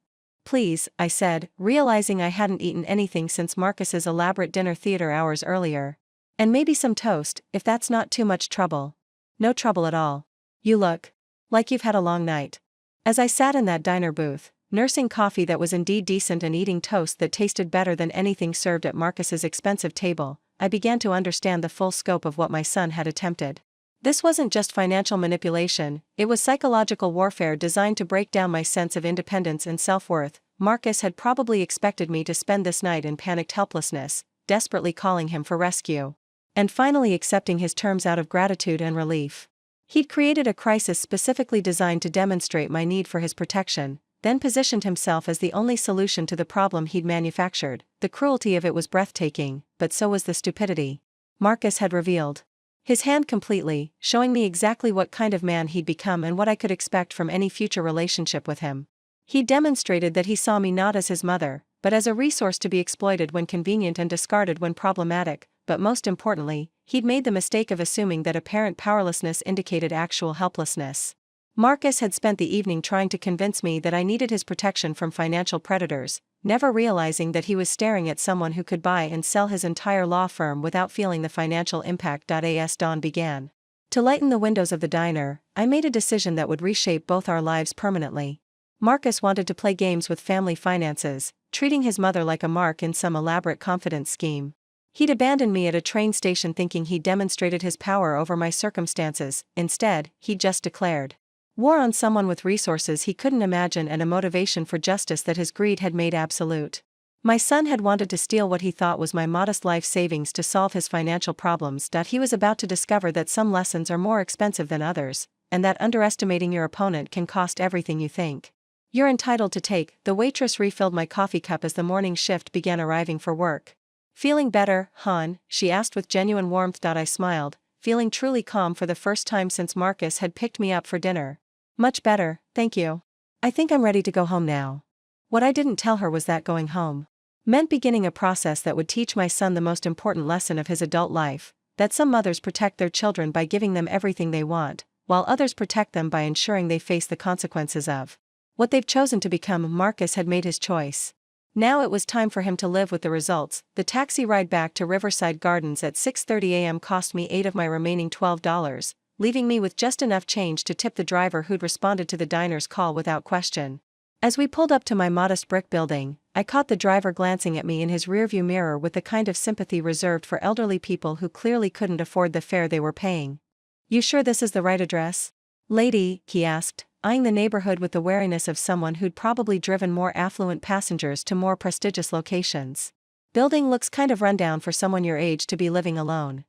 Please, I said, realizing I hadn't eaten anything since Marcus's elaborate dinner theater hours earlier. And maybe some toast, if that's not too much trouble. No trouble at all. You look like you've had a long night. As I sat in that diner booth, nursing coffee that was indeed decent and eating toast that tasted better than anything served at Marcus's expensive table, I began to understand the full scope of what my son had attempted. This wasn't just financial manipulation, it was psychological warfare designed to break down my sense of independence and self-worth. Marcus had probably expected me to spend this night in panicked helplessness, desperately calling him for rescue. And finally accepting his terms out of gratitude and relief. He'd created a crisis specifically designed to demonstrate my need for his protection, then positioned himself as the only solution to the problem he'd manufactured. The cruelty of it was breathtaking, but so was the stupidity. Marcus had revealed his hand completely, showing me exactly what kind of man he'd become and what I could expect from any future relationship with him. He demonstrated that he saw me not as his mother, but as a resource to be exploited when convenient and discarded when problematic, but most importantly, he'd made the mistake of assuming that apparent powerlessness indicated actual helplessness. Marcus had spent the evening trying to convince me that I needed his protection from financial predators, never realizing that he was staring at someone who could buy and sell his entire law firm without feeling the financial impact. As dawn began to lighten the windows of the diner, I made a decision that would reshape both our lives permanently. Marcus wanted to play games with family finances, treating his mother like a mark in some elaborate confidence scheme. He'd abandoned me at a train station thinking he'd demonstrated his power over my circumstances. Instead, he just declared war on someone with resources he couldn't imagine and a motivation for justice that his greed had made absolute. My son had wanted to steal what he thought was my modest life savings to solve his financial problems. He was about to discover that some lessons are more expensive than others, and that underestimating your opponent can cost everything you think you're entitled to take. The waitress refilled my coffee cup as the morning shift began arriving for work. Feeling better, hon? She asked with genuine warmth. I smiled, feeling truly calm for the first time since Marcus had picked me up for dinner. Much better, thank you. I think I'm ready to go home now. What I didn't tell her was that going home meant beginning a process that would teach my son the most important lesson of his adult life, that some mothers protect their children by giving them everything they want, while others protect them by ensuring they face the consequences of what they've chosen to become. Marcus had made his choice. Now it was time for him to live with the results. The taxi ride back to Riverside Gardens at 6:30 a.m. cost me $8 of my remaining $12, leaving me with just enough change to tip the driver who'd responded to the diner's call without question. As we pulled up to my modest brick building, I caught the driver glancing at me in his rearview mirror with the kind of sympathy reserved for elderly people who clearly couldn't afford the fare they were paying. "You sure this is the right address, lady?" he asked, eyeing the neighborhood with the wariness of someone who'd probably driven more affluent passengers to more prestigious locations. "Building looks kind of rundown for someone your age to be living alone."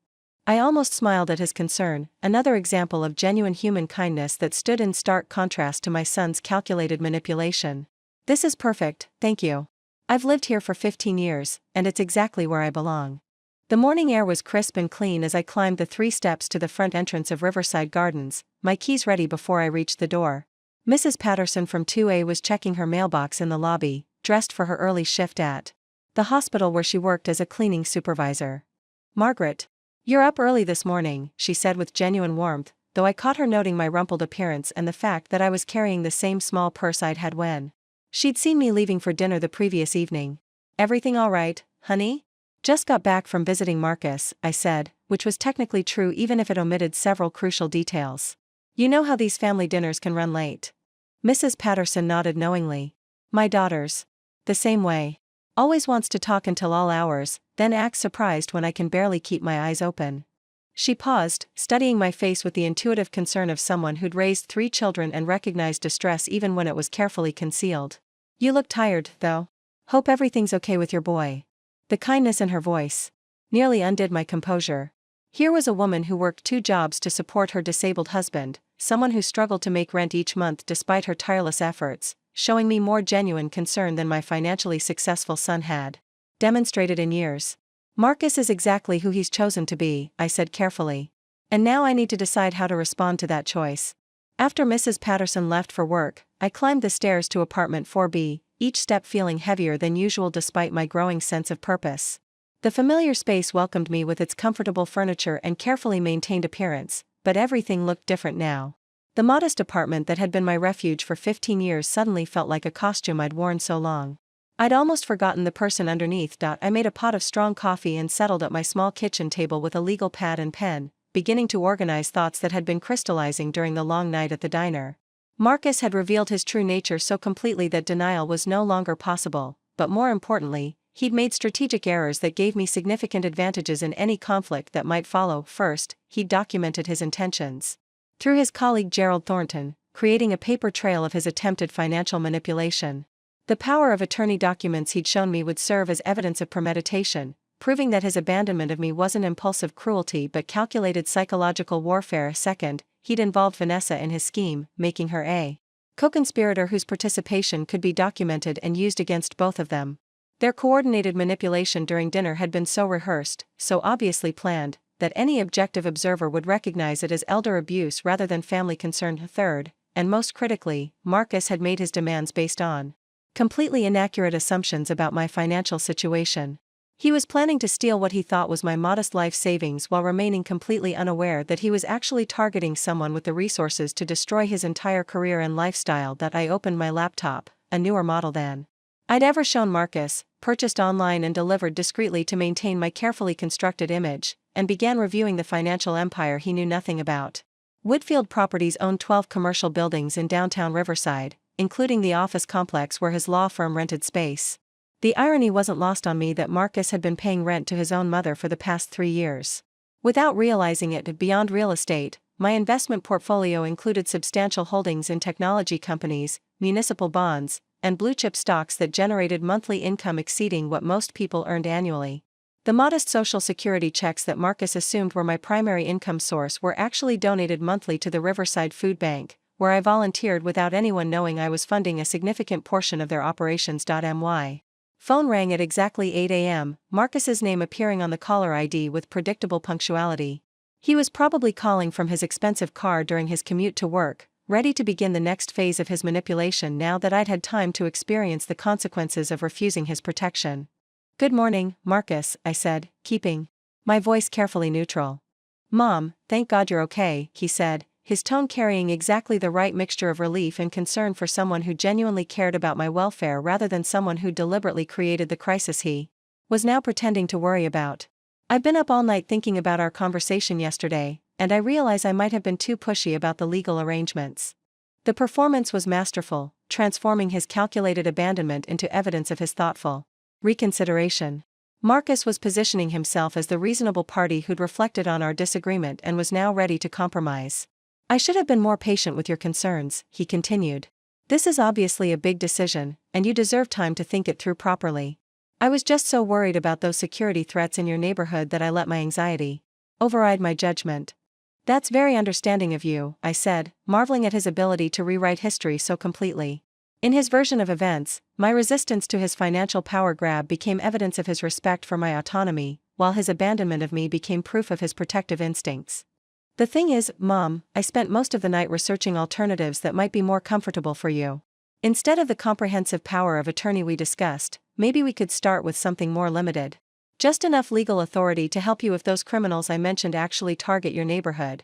I almost smiled at his concern, another example of genuine human kindness that stood in stark contrast to my son's calculated manipulation. "This is perfect, thank you. I've lived here for 15 years, and it's exactly where I belong." The morning air was crisp and clean as I climbed the 3 steps to the front entrance of Riverside Gardens, my keys ready before I reached the door. Mrs. Patterson from 2A was checking her mailbox in the lobby, dressed for her early shift at the hospital where she worked as a cleaning supervisor. "Margaret, you're up early this morning," she said with genuine warmth, though I caught her noting my rumpled appearance and the fact that I was carrying the same small purse I'd had when she'd seen me leaving for dinner the previous evening. "Everything all right, honey?" "Just got back from visiting Marcus," I said, which was technically true even if it omitted several crucial details. "You know how these family dinners can run late." Mrs. Patterson nodded knowingly. "My daughter's the same way. Always wants to talk until all hours, then acts surprised when I can barely keep my eyes open." She paused, studying my face with the intuitive concern of someone who'd raised 3 children and recognized distress even when it was carefully concealed. "You look tired, though. Hope everything's okay with your boy." The kindness in her voice nearly undid my composure. Here was a woman who worked 2 jobs to support her disabled husband, someone who struggled to make rent each month despite her tireless efforts, showing me more genuine concern than my financially successful son had demonstrated in years. "Marcus is exactly who he's chosen to be," I said carefully. "And now I need to decide how to respond to that choice." After Mrs. Patterson left for work, I climbed the stairs to apartment 4B, each step feeling heavier than usual despite my growing sense of purpose. The familiar space welcomed me with its comfortable furniture and carefully maintained appearance, but everything looked different now. The modest apartment that had been my refuge for 15 years suddenly felt like a costume I'd worn so long I'd almost forgotten the person underneath. I made a pot of strong coffee and settled at my small kitchen table with a legal pad and pen, beginning to organize thoughts that had been crystallizing during the long night at the diner. Marcus had revealed his true nature so completely that denial was no longer possible, but more importantly, he'd made strategic errors that gave me significant advantages in any conflict that might follow. First, he'd documented his intentions through his colleague Gerald Thornton, creating a paper trail of his attempted financial manipulation. The power of attorney documents he'd shown me would serve as evidence of premeditation, proving that his abandonment of me wasn't impulsive cruelty but calculated psychological warfare. Second, he'd involved Vanessa in his scheme, making her a co-conspirator whose participation could be documented and used against both of them. Their coordinated manipulation during dinner had been so rehearsed, so obviously planned, that any objective observer would recognize it as elder abuse rather than family concern. Third, and most critically, Marcus had made his demands based on completely inaccurate assumptions about my financial situation. He was planning to steal what he thought was my modest life savings while remaining completely unaware that he was actually targeting someone with the resources to destroy his entire career and lifestyle. That I opened my laptop, a newer model than I'd ever shown Marcus, purchased online and delivered discreetly to maintain my carefully constructed image, and began reviewing the financial empire he knew nothing about. Whitfield Properties owned 12 commercial buildings in downtown Riverside, including the office complex where his law firm rented space. The irony wasn't lost on me that Marcus had been paying rent to his own mother for the past 3 years. Without realizing it, beyond real estate, my investment portfolio included substantial holdings in technology companies, municipal bonds, and blue-chip stocks that generated monthly income exceeding what most people earned annually. The modest Social Security checks that Marcus assumed were my primary income source were actually donated monthly to the Riverside Food Bank, where I volunteered without anyone knowing I was funding a significant portion of their operations. My phone rang at exactly 8 a.m., Marcus's name appearing on the caller ID with predictable punctuality. He was probably calling from his expensive car during his commute to work, ready to begin the next phase of his manipulation now that I'd had time to experience the consequences of refusing his protection. "Good morning, Marcus," I said, keeping my voice carefully neutral. "Mom, thank God you're okay," he said, his tone carrying exactly the right mixture of relief and concern for someone who genuinely cared about my welfare rather than someone who deliberately created the crisis he was now pretending to worry about. "I've been up all night thinking about our conversation yesterday, and I realize I might have been too pushy about the legal arrangements." The performance was masterful, transforming his calculated abandonment into evidence of his thoughtful reconsideration. Marcus was positioning himself as the reasonable party who'd reflected on our disagreement and was now ready to compromise. "I should have been more patient with your concerns," he continued. "This is obviously a big decision, and you deserve time to think it through properly. I was just so worried about those security threats in your neighborhood that I let my anxiety override my judgment." "That's very understanding of you," I said, marveling at his ability to rewrite history so completely. In his version of events, my resistance to his financial power grab became evidence of his respect for my autonomy, while his abandonment of me became proof of his protective instincts. "The thing is, Mom, I spent most of the night researching alternatives that might be more comfortable for you. Instead of the comprehensive power of attorney we discussed, maybe we could start with something more limited. Just enough legal authority to help you if those criminals I mentioned actually target your neighborhood."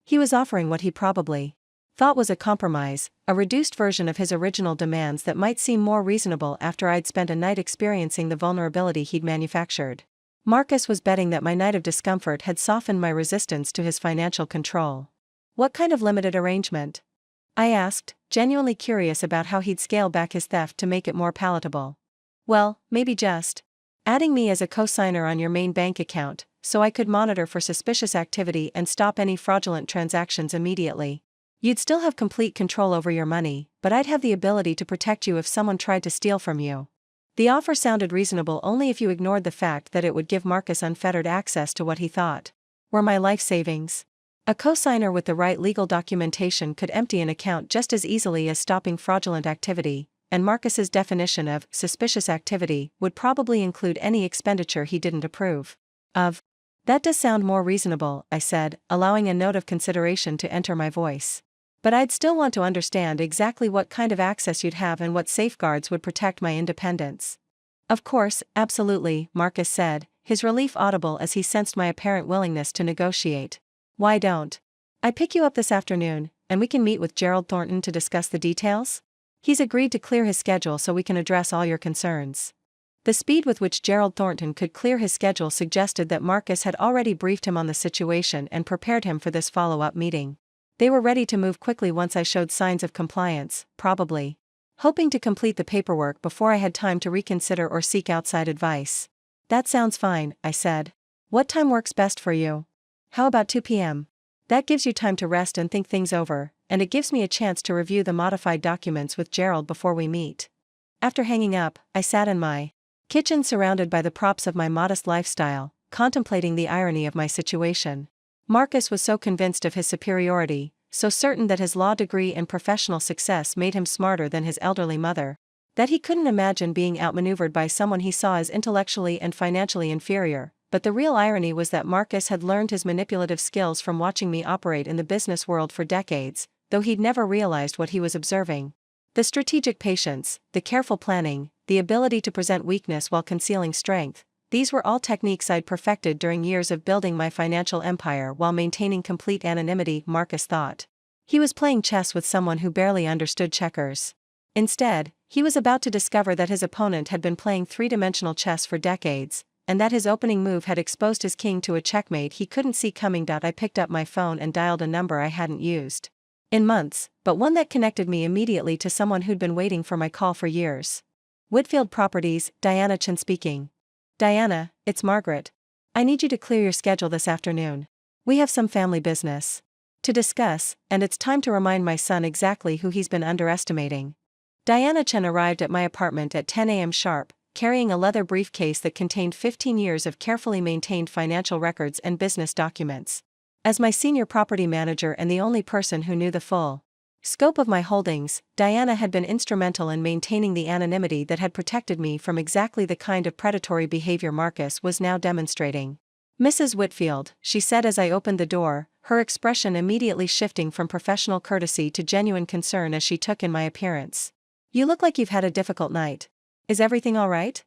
He was offering what he probably thought was a compromise, a reduced version of his original demands that might seem more reasonable after I'd spent a night experiencing the vulnerability he'd manufactured. Marcus was betting that my night of discomfort had softened my resistance to his financial control. "What kind of limited arrangement?" I asked, genuinely curious about how he'd scale back his theft to make it more palatable. "Well, maybe just adding me as a co-signer on your main bank account, so I could monitor for suspicious activity and stop any fraudulent transactions immediately. You'd still have complete control over your money, but I'd have the ability to protect you if someone tried to steal from you." The offer sounded reasonable only if you ignored the fact that it would give Marcus unfettered access to what he thought were my life savings. A co-signer with the right legal documentation could empty an account just as easily as stopping fraudulent activity, and Marcus's definition of suspicious activity would probably include any expenditure he didn't approve of. "That does sound more reasonable," I said, allowing a note of consideration to enter my voice. "But I'd still want to understand exactly what kind of access you'd have and what safeguards would protect my independence." "Of course, absolutely," Marcus said, his relief audible as he sensed my apparent willingness to negotiate. "Why don't I pick you up this afternoon, and we can meet with Gerald Thornton to discuss the details? He's agreed to clear his schedule so we can address all your concerns." The speed with which Gerald Thornton could clear his schedule suggested that Marcus had already briefed him on the situation and prepared him for this follow-up meeting. They were ready to move quickly once I showed signs of compliance, probably hoping to complete the paperwork before I had time to reconsider or seek outside advice. That sounds fine, I said. What time works best for you? How about 2 p.m.? That gives you time to rest and think things over, and it gives me a chance to review the modified documents with Gerald before we meet. After hanging up, I sat in my kitchen surrounded by the props of my modest lifestyle, contemplating the irony of my situation. Marcus was so convinced of his superiority, so certain that his law degree and professional success made him smarter than his elderly mother, that he couldn't imagine being outmaneuvered by someone he saw as intellectually and financially inferior. But the real irony was that Marcus had learned his manipulative skills from watching me operate in the business world for decades, though he'd never realized what he was observing. The strategic patience, the careful planning, the ability to present weakness while concealing strength, these were all techniques I'd perfected during years of building my financial empire while maintaining complete anonymity, Marcus thought. He was playing chess with someone who barely understood checkers. Instead, he was about to discover that his opponent had been playing three-dimensional chess for decades, and that his opening move had exposed his king to a checkmate he couldn't see coming. I picked up my phone and dialed a number I hadn't used in months, but one that connected me immediately to someone who'd been waiting for my call for years. Whitfield Properties, Diana Chen speaking. Diana, it's Margaret. I need you to clear your schedule this afternoon. We have some family business to discuss, and it's time to remind my son exactly who he's been underestimating. Diana Chen arrived at my apartment at 10 a.m. sharp, carrying a leather briefcase that contained 15 years of carefully maintained financial records and business documents. As my senior property manager and the only person who knew the full scope of my holdings, Diana had been instrumental in maintaining the anonymity that had protected me from exactly the kind of predatory behavior Marcus was now demonstrating. Mrs. Whitfield, she said as I opened the door, her expression immediately shifting from professional courtesy to genuine concern as she took in my appearance. You look like you've had a difficult night. Is everything all right?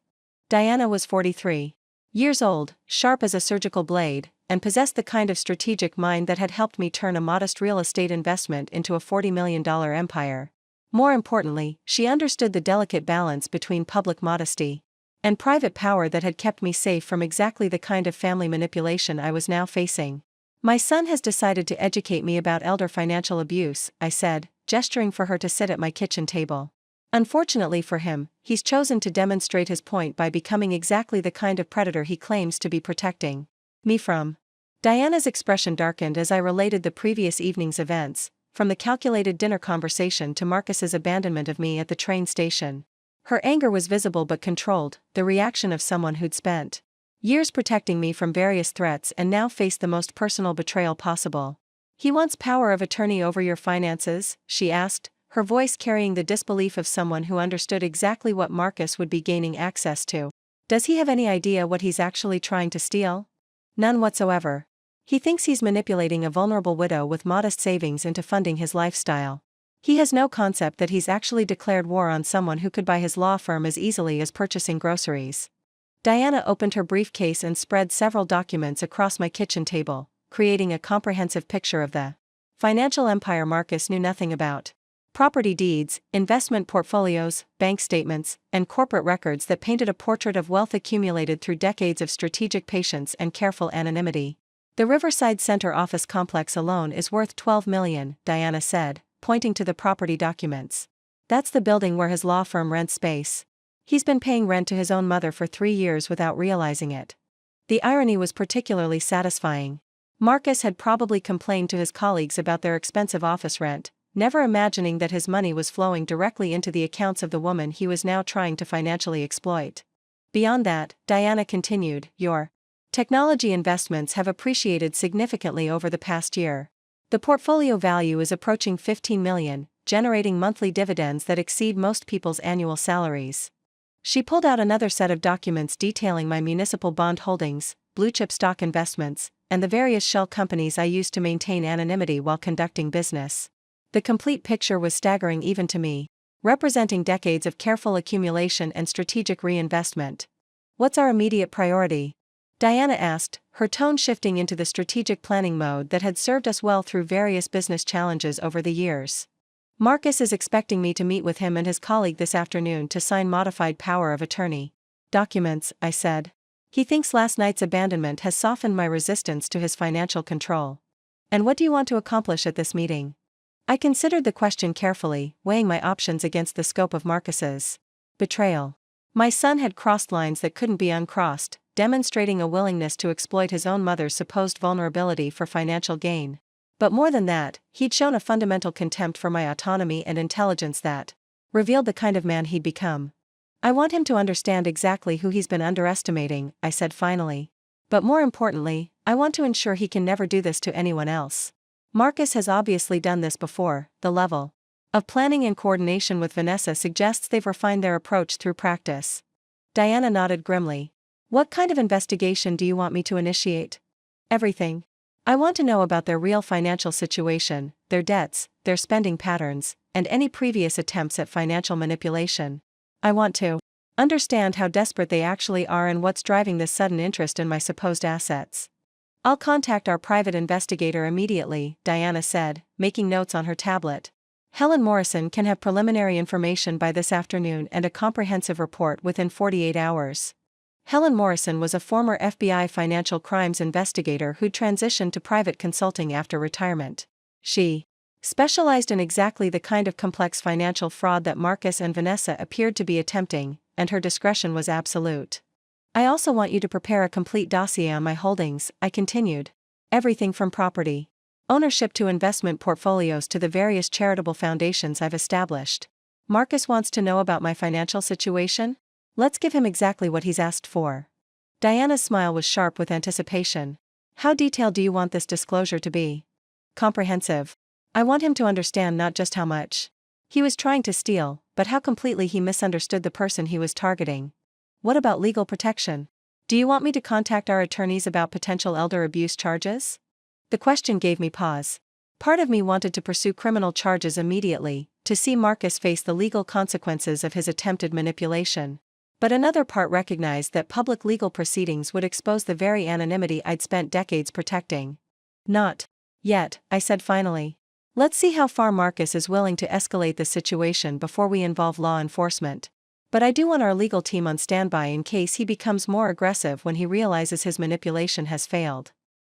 Diana was 43 years old, sharp as a surgical blade, and possessed the kind of strategic mind that had helped me turn a modest real estate investment into a $40 million empire. More importantly, she understood the delicate balance between public modesty and private power that had kept me safe from exactly the kind of family manipulation I was now facing. My son has decided to educate me about elder financial abuse, I said, gesturing for her to sit at my kitchen table. Unfortunately for him, he's chosen to demonstrate his point by becoming exactly the kind of predator he claims to be protecting me from. Diana's expression darkened as I related the previous evening's events, from the calculated dinner conversation to Marcus's abandonment of me at the train station. Her anger was visible but controlled, the reaction of someone who'd spent years protecting me from various threats and now faced the most personal betrayal possible. He wants power of attorney over your finances? She asked, her voice carrying the disbelief of someone who understood exactly what Marcus would be gaining access to. Does he have any idea what he's actually trying to steal? None whatsoever. He thinks he's manipulating a vulnerable widow with modest savings into funding his lifestyle. He has no concept that he's actually declared war on someone who could buy his law firm as easily as purchasing groceries. Diana opened her briefcase and spread several documents across my kitchen table, creating a comprehensive picture of the financial empire Marcus knew nothing about. Property deeds, investment portfolios, bank statements, and corporate records that painted a portrait of wealth accumulated through decades of strategic patience and careful anonymity. The Riverside Center office complex alone is worth $12 million, Diana said, pointing to the property documents. That's the building where his law firm rents space. He's been paying rent to his own mother for 3 years without realizing it. The irony was particularly satisfying. Marcus had probably complained to his colleagues about their expensive office rent, never imagining that his money was flowing directly into the accounts of the woman he was now trying to financially exploit. Beyond that, Diana continued, your technology investments have appreciated significantly over the past year. The portfolio value is approaching $15 million, generating monthly dividends that exceed most people's annual salaries. She pulled out another set of documents detailing my municipal bond holdings, blue-chip stock investments, and the various shell companies I used to maintain anonymity while conducting business. The complete picture was staggering even to me, representing decades of careful accumulation and strategic reinvestment. What's our immediate priority? Diana asked, her tone shifting into the strategic planning mode that had served us well through various business challenges over the years. Marcus is expecting me to meet with him and his colleague this afternoon to sign modified power of attorney documents, I said. He thinks last night's abandonment has softened my resistance to his financial control. And what do you want to accomplish at this meeting? I considered the question carefully, weighing my options against the scope of Marcus's betrayal. My son had crossed lines that couldn't be uncrossed, demonstrating a willingness to exploit his own mother's supposed vulnerability for financial gain. But more than that, he'd shown a fundamental contempt for my autonomy and intelligence that revealed the kind of man he'd become. I want him to understand exactly who he's been underestimating, I said finally. But more importantly, I want to ensure he can never do this to anyone else. Marcus has obviously done this before. The level of planning and coordination with Vanessa suggests they've refined their approach through practice. Diana nodded grimly. What kind of investigation do you want me to initiate? Everything. I want to know about their real financial situation, their debts, their spending patterns, and any previous attempts at financial manipulation. I want to understand how desperate they actually are and what's driving this sudden interest in my supposed assets. I'll contact our private investigator immediately, Diana said, making notes on her tablet. Helen Morrison can have preliminary information by this afternoon and a comprehensive report within 48 hours. Helen Morrison was a former FBI financial crimes investigator who'd transitioned to private consulting after retirement. She specialized in exactly the kind of complex financial fraud that Marcus and Vanessa appeared to be attempting, and her discretion was absolute. I also want you to prepare a complete dossier on my holdings, I continued. Everything from property ownership to investment portfolios to the various charitable foundations I've established. Marcus wants to know about my financial situation? Let's give him exactly what he's asked for. Diana's smile was sharp with anticipation. How detailed do you want this disclosure to be? Comprehensive. I want him to understand not just how much he was trying to steal, but how completely he misunderstood the person he was targeting. What about legal protection? Do you want me to contact our attorneys about potential elder abuse charges? The question gave me pause. Part of me wanted to pursue criminal charges immediately, to see Marcus face the legal consequences of his attempted manipulation. But another part recognized that public legal proceedings would expose the very anonymity I'd spent decades protecting. Not yet, I said finally. Let's see how far Marcus is willing to escalate the situation before we involve law enforcement. But I do want our legal team on standby in case he becomes more aggressive when he realizes his manipulation has failed.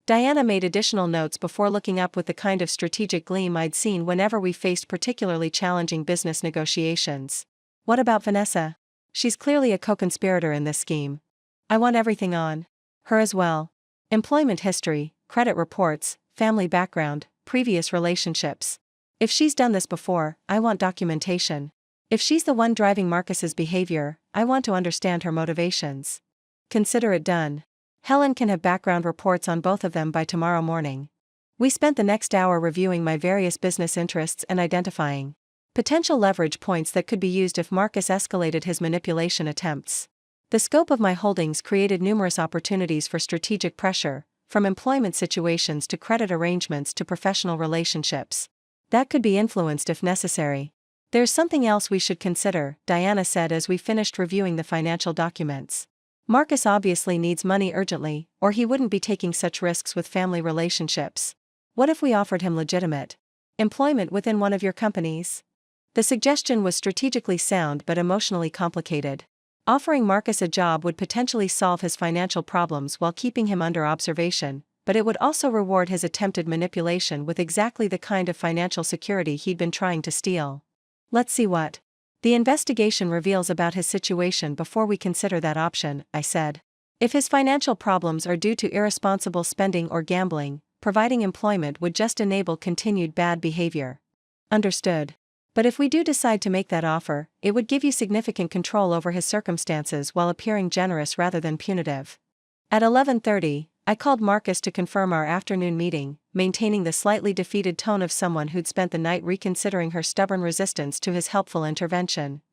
Diana made additional notes before looking up with the kind of strategic gleam I'd seen whenever we faced particularly challenging business negotiations. What about Vanessa? She's clearly a co-conspirator in this scheme. I want everything on her as well. Employment history, credit reports, family background, previous relationships. If she's done this before, I want documentation. If she's the one driving Marcus's behavior, I want to understand her motivations. Consider it done. Helen can have background reports on both of them by tomorrow morning. We spent the next hour reviewing my various business interests and identifying potential leverage points that could be used if Marcus escalated his manipulation attempts. The scope of my holdings created numerous opportunities for strategic pressure, from employment situations to credit arrangements to professional relationships. That could be influenced if necessary. There's something else we should consider, Diana said as we finished reviewing the financial documents. Marcus obviously needs money urgently, or he wouldn't be taking such risks with family relationships. What if we offered him legitimate employment within one of your companies? The suggestion was strategically sound but emotionally complicated. Offering Marcus a job would potentially solve his financial problems while keeping him under observation, but it would also reward his attempted manipulation with exactly the kind of financial security he'd been trying to steal. Let's see what the investigation reveals about his situation before we consider that option, I said. If his financial problems are due to irresponsible spending or gambling, providing employment would just enable continued bad behavior. Understood. But if we do decide to make that offer, it would give you significant control over his circumstances while appearing generous rather than punitive. At 11:30, I called Marcus to confirm our afternoon meeting, maintaining the slightly defeated tone of someone who'd spent the night reconsidering her stubborn resistance to his helpful intervention.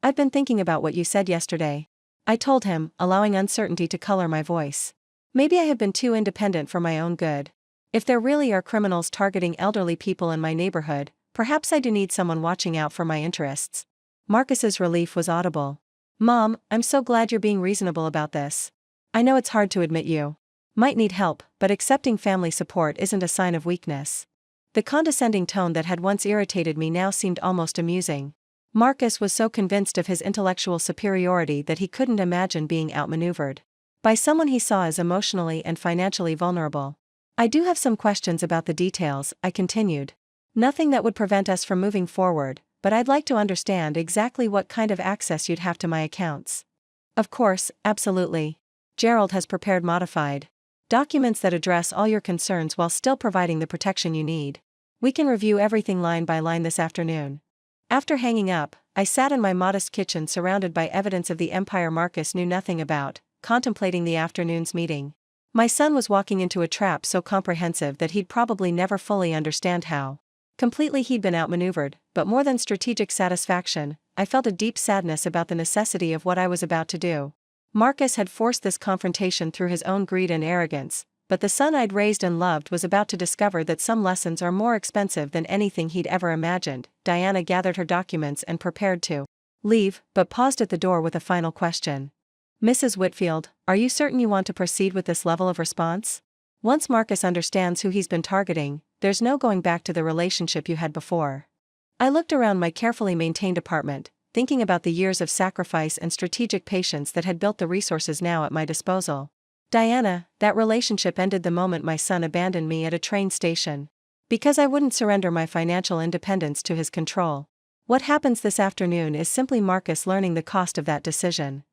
I've been thinking about what you said yesterday. I told him, allowing uncertainty to color my voice. Maybe I have been too independent for my own good. If there really are criminals targeting elderly people in my neighborhood, perhaps I do need someone watching out for my interests. Marcus's relief was audible. Mom, I'm so glad you're being reasonable about this. I know it's hard to admit you might need help, but accepting family support isn't a sign of weakness. The condescending tone that had once irritated me now seemed almost amusing. Marcus was so convinced of his intellectual superiority that he couldn't imagine being outmaneuvered by someone he saw as emotionally and financially vulnerable. I do have some questions about the details, I continued. Nothing that would prevent us from moving forward, but I'd like to understand exactly what kind of access you'd have to my accounts. Of course, absolutely. Gerald has prepared modified documents that address all your concerns while still providing the protection you need. We can review everything line by line this afternoon. After hanging up, I sat in my modest kitchen surrounded by evidence of the empire Marcus knew nothing about, contemplating the afternoon's meeting. My son was walking into a trap so comprehensive that he'd probably never fully understand how completely he'd been outmaneuvered, but more than strategic satisfaction, I felt a deep sadness about the necessity of what I was about to do. Marcus had forced this confrontation through his own greed and arrogance, but the son I'd raised and loved was about to discover that some lessons are more expensive than anything he'd ever imagined. Diana gathered her documents and prepared to leave, but paused at the door with a final question. Mrs. Whitfield, are you certain you want to proceed with this level of response? Once Marcus understands who he's been targeting, there's no going back to the relationship you had before. I looked around my carefully maintained apartment, thinking about the years of sacrifice and strategic patience that had built the resources now at my disposal. Diana, that relationship ended the moment my son abandoned me at a train station. Because I wouldn't surrender my financial independence to his control. What happens this afternoon is simply Marcus learning the cost of that decision.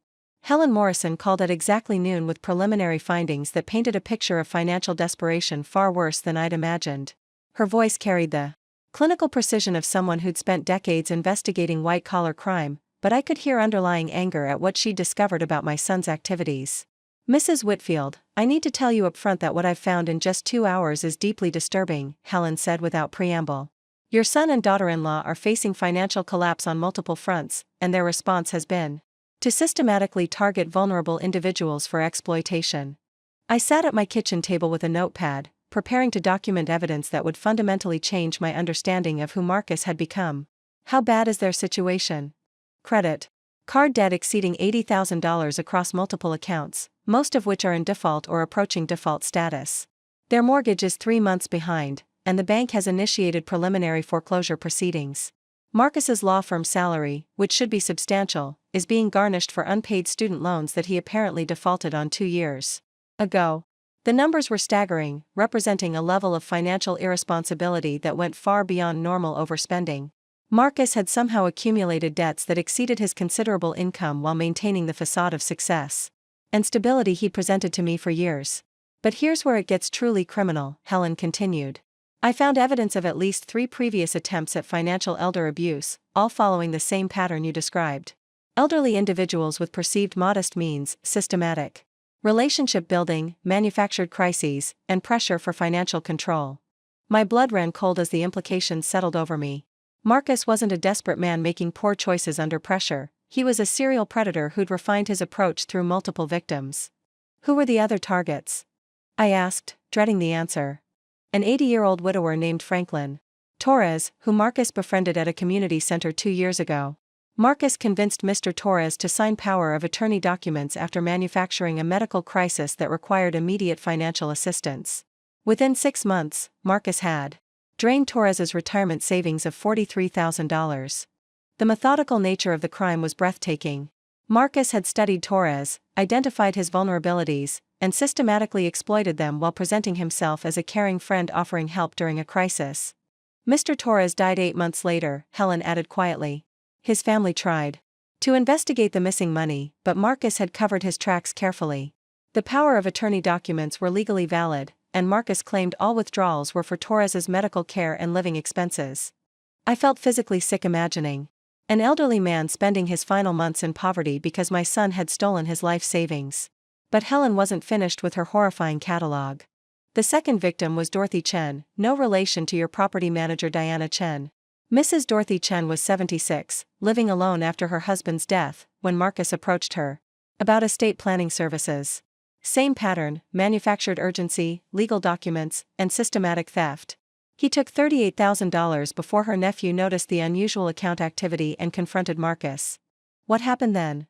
Helen Morrison called at exactly noon with preliminary findings that painted a picture of financial desperation far worse than I'd imagined. Her voice carried the clinical precision of someone who'd spent decades investigating white-collar crime, but I could hear underlying anger at what she'd discovered about my son's activities. Mrs. Whitfield, I need to tell you up front that what I've found in just 2 hours is deeply disturbing, Helen said without preamble. Your son and daughter-in-law are facing financial collapse on multiple fronts, and their response has been to systematically target vulnerable individuals for exploitation. I sat at my kitchen table with a notepad, preparing to document evidence that would fundamentally change my understanding of who Marcus had become. How bad is their situation? Credit card debt exceeding $80,000 across multiple accounts, most of which are in default or approaching default status. Their mortgage is 3 months behind, and the bank has initiated preliminary foreclosure proceedings. Marcus's law firm salary, which should be substantial, is being garnished for unpaid student loans that he apparently defaulted on 2 years ago. The numbers were staggering, representing a level of financial irresponsibility that went far beyond normal overspending. Marcus had somehow accumulated debts that exceeded his considerable income while maintaining the facade of success and stability he presented to me for years. But here's where it gets truly criminal, Helen continued. I found evidence of at least 3 previous attempts at financial elder abuse, all following the same pattern you described. Elderly individuals with perceived modest means, systematic relationship building, manufactured crises, and pressure for financial control. My blood ran cold as the implications settled over me. Marcus wasn't a desperate man making poor choices under pressure, he was a serial predator who'd refined his approach through multiple victims. Who were the other targets? I asked, dreading the answer. An 80-year-old widower named Franklin Torres, who Marcus befriended at a community center 2 years ago. Marcus convinced Mr. Torres to sign power of attorney documents after manufacturing a medical crisis that required immediate financial assistance. Within 6 months, Marcus had drained Torres's retirement savings of $43,000. The methodical nature of the crime was breathtaking. Marcus had studied Torres, identified his vulnerabilities, and systematically exploited them while presenting himself as a caring friend offering help during a crisis. Mr. Torres died 8 months later, Helen added quietly. His family tried to investigate the missing money, but Marcus had covered his tracks carefully. The power of attorney documents were legally valid, and Marcus claimed all withdrawals were for Torres's medical care and living expenses. I felt physically sick imagining an elderly man spending his final months in poverty because my son had stolen his life savings. But Helen wasn't finished with her horrifying catalog. The second victim was Dorothy Chen, no relation to your property manager Diana Chen. Mrs. Dorothy Chen was 76, living alone after her husband's death, when Marcus approached her about estate planning services. Same pattern, manufactured urgency, legal documents, and systematic theft. He took $38,000 before her nephew noticed the unusual account activity and confronted Marcus. What happened then?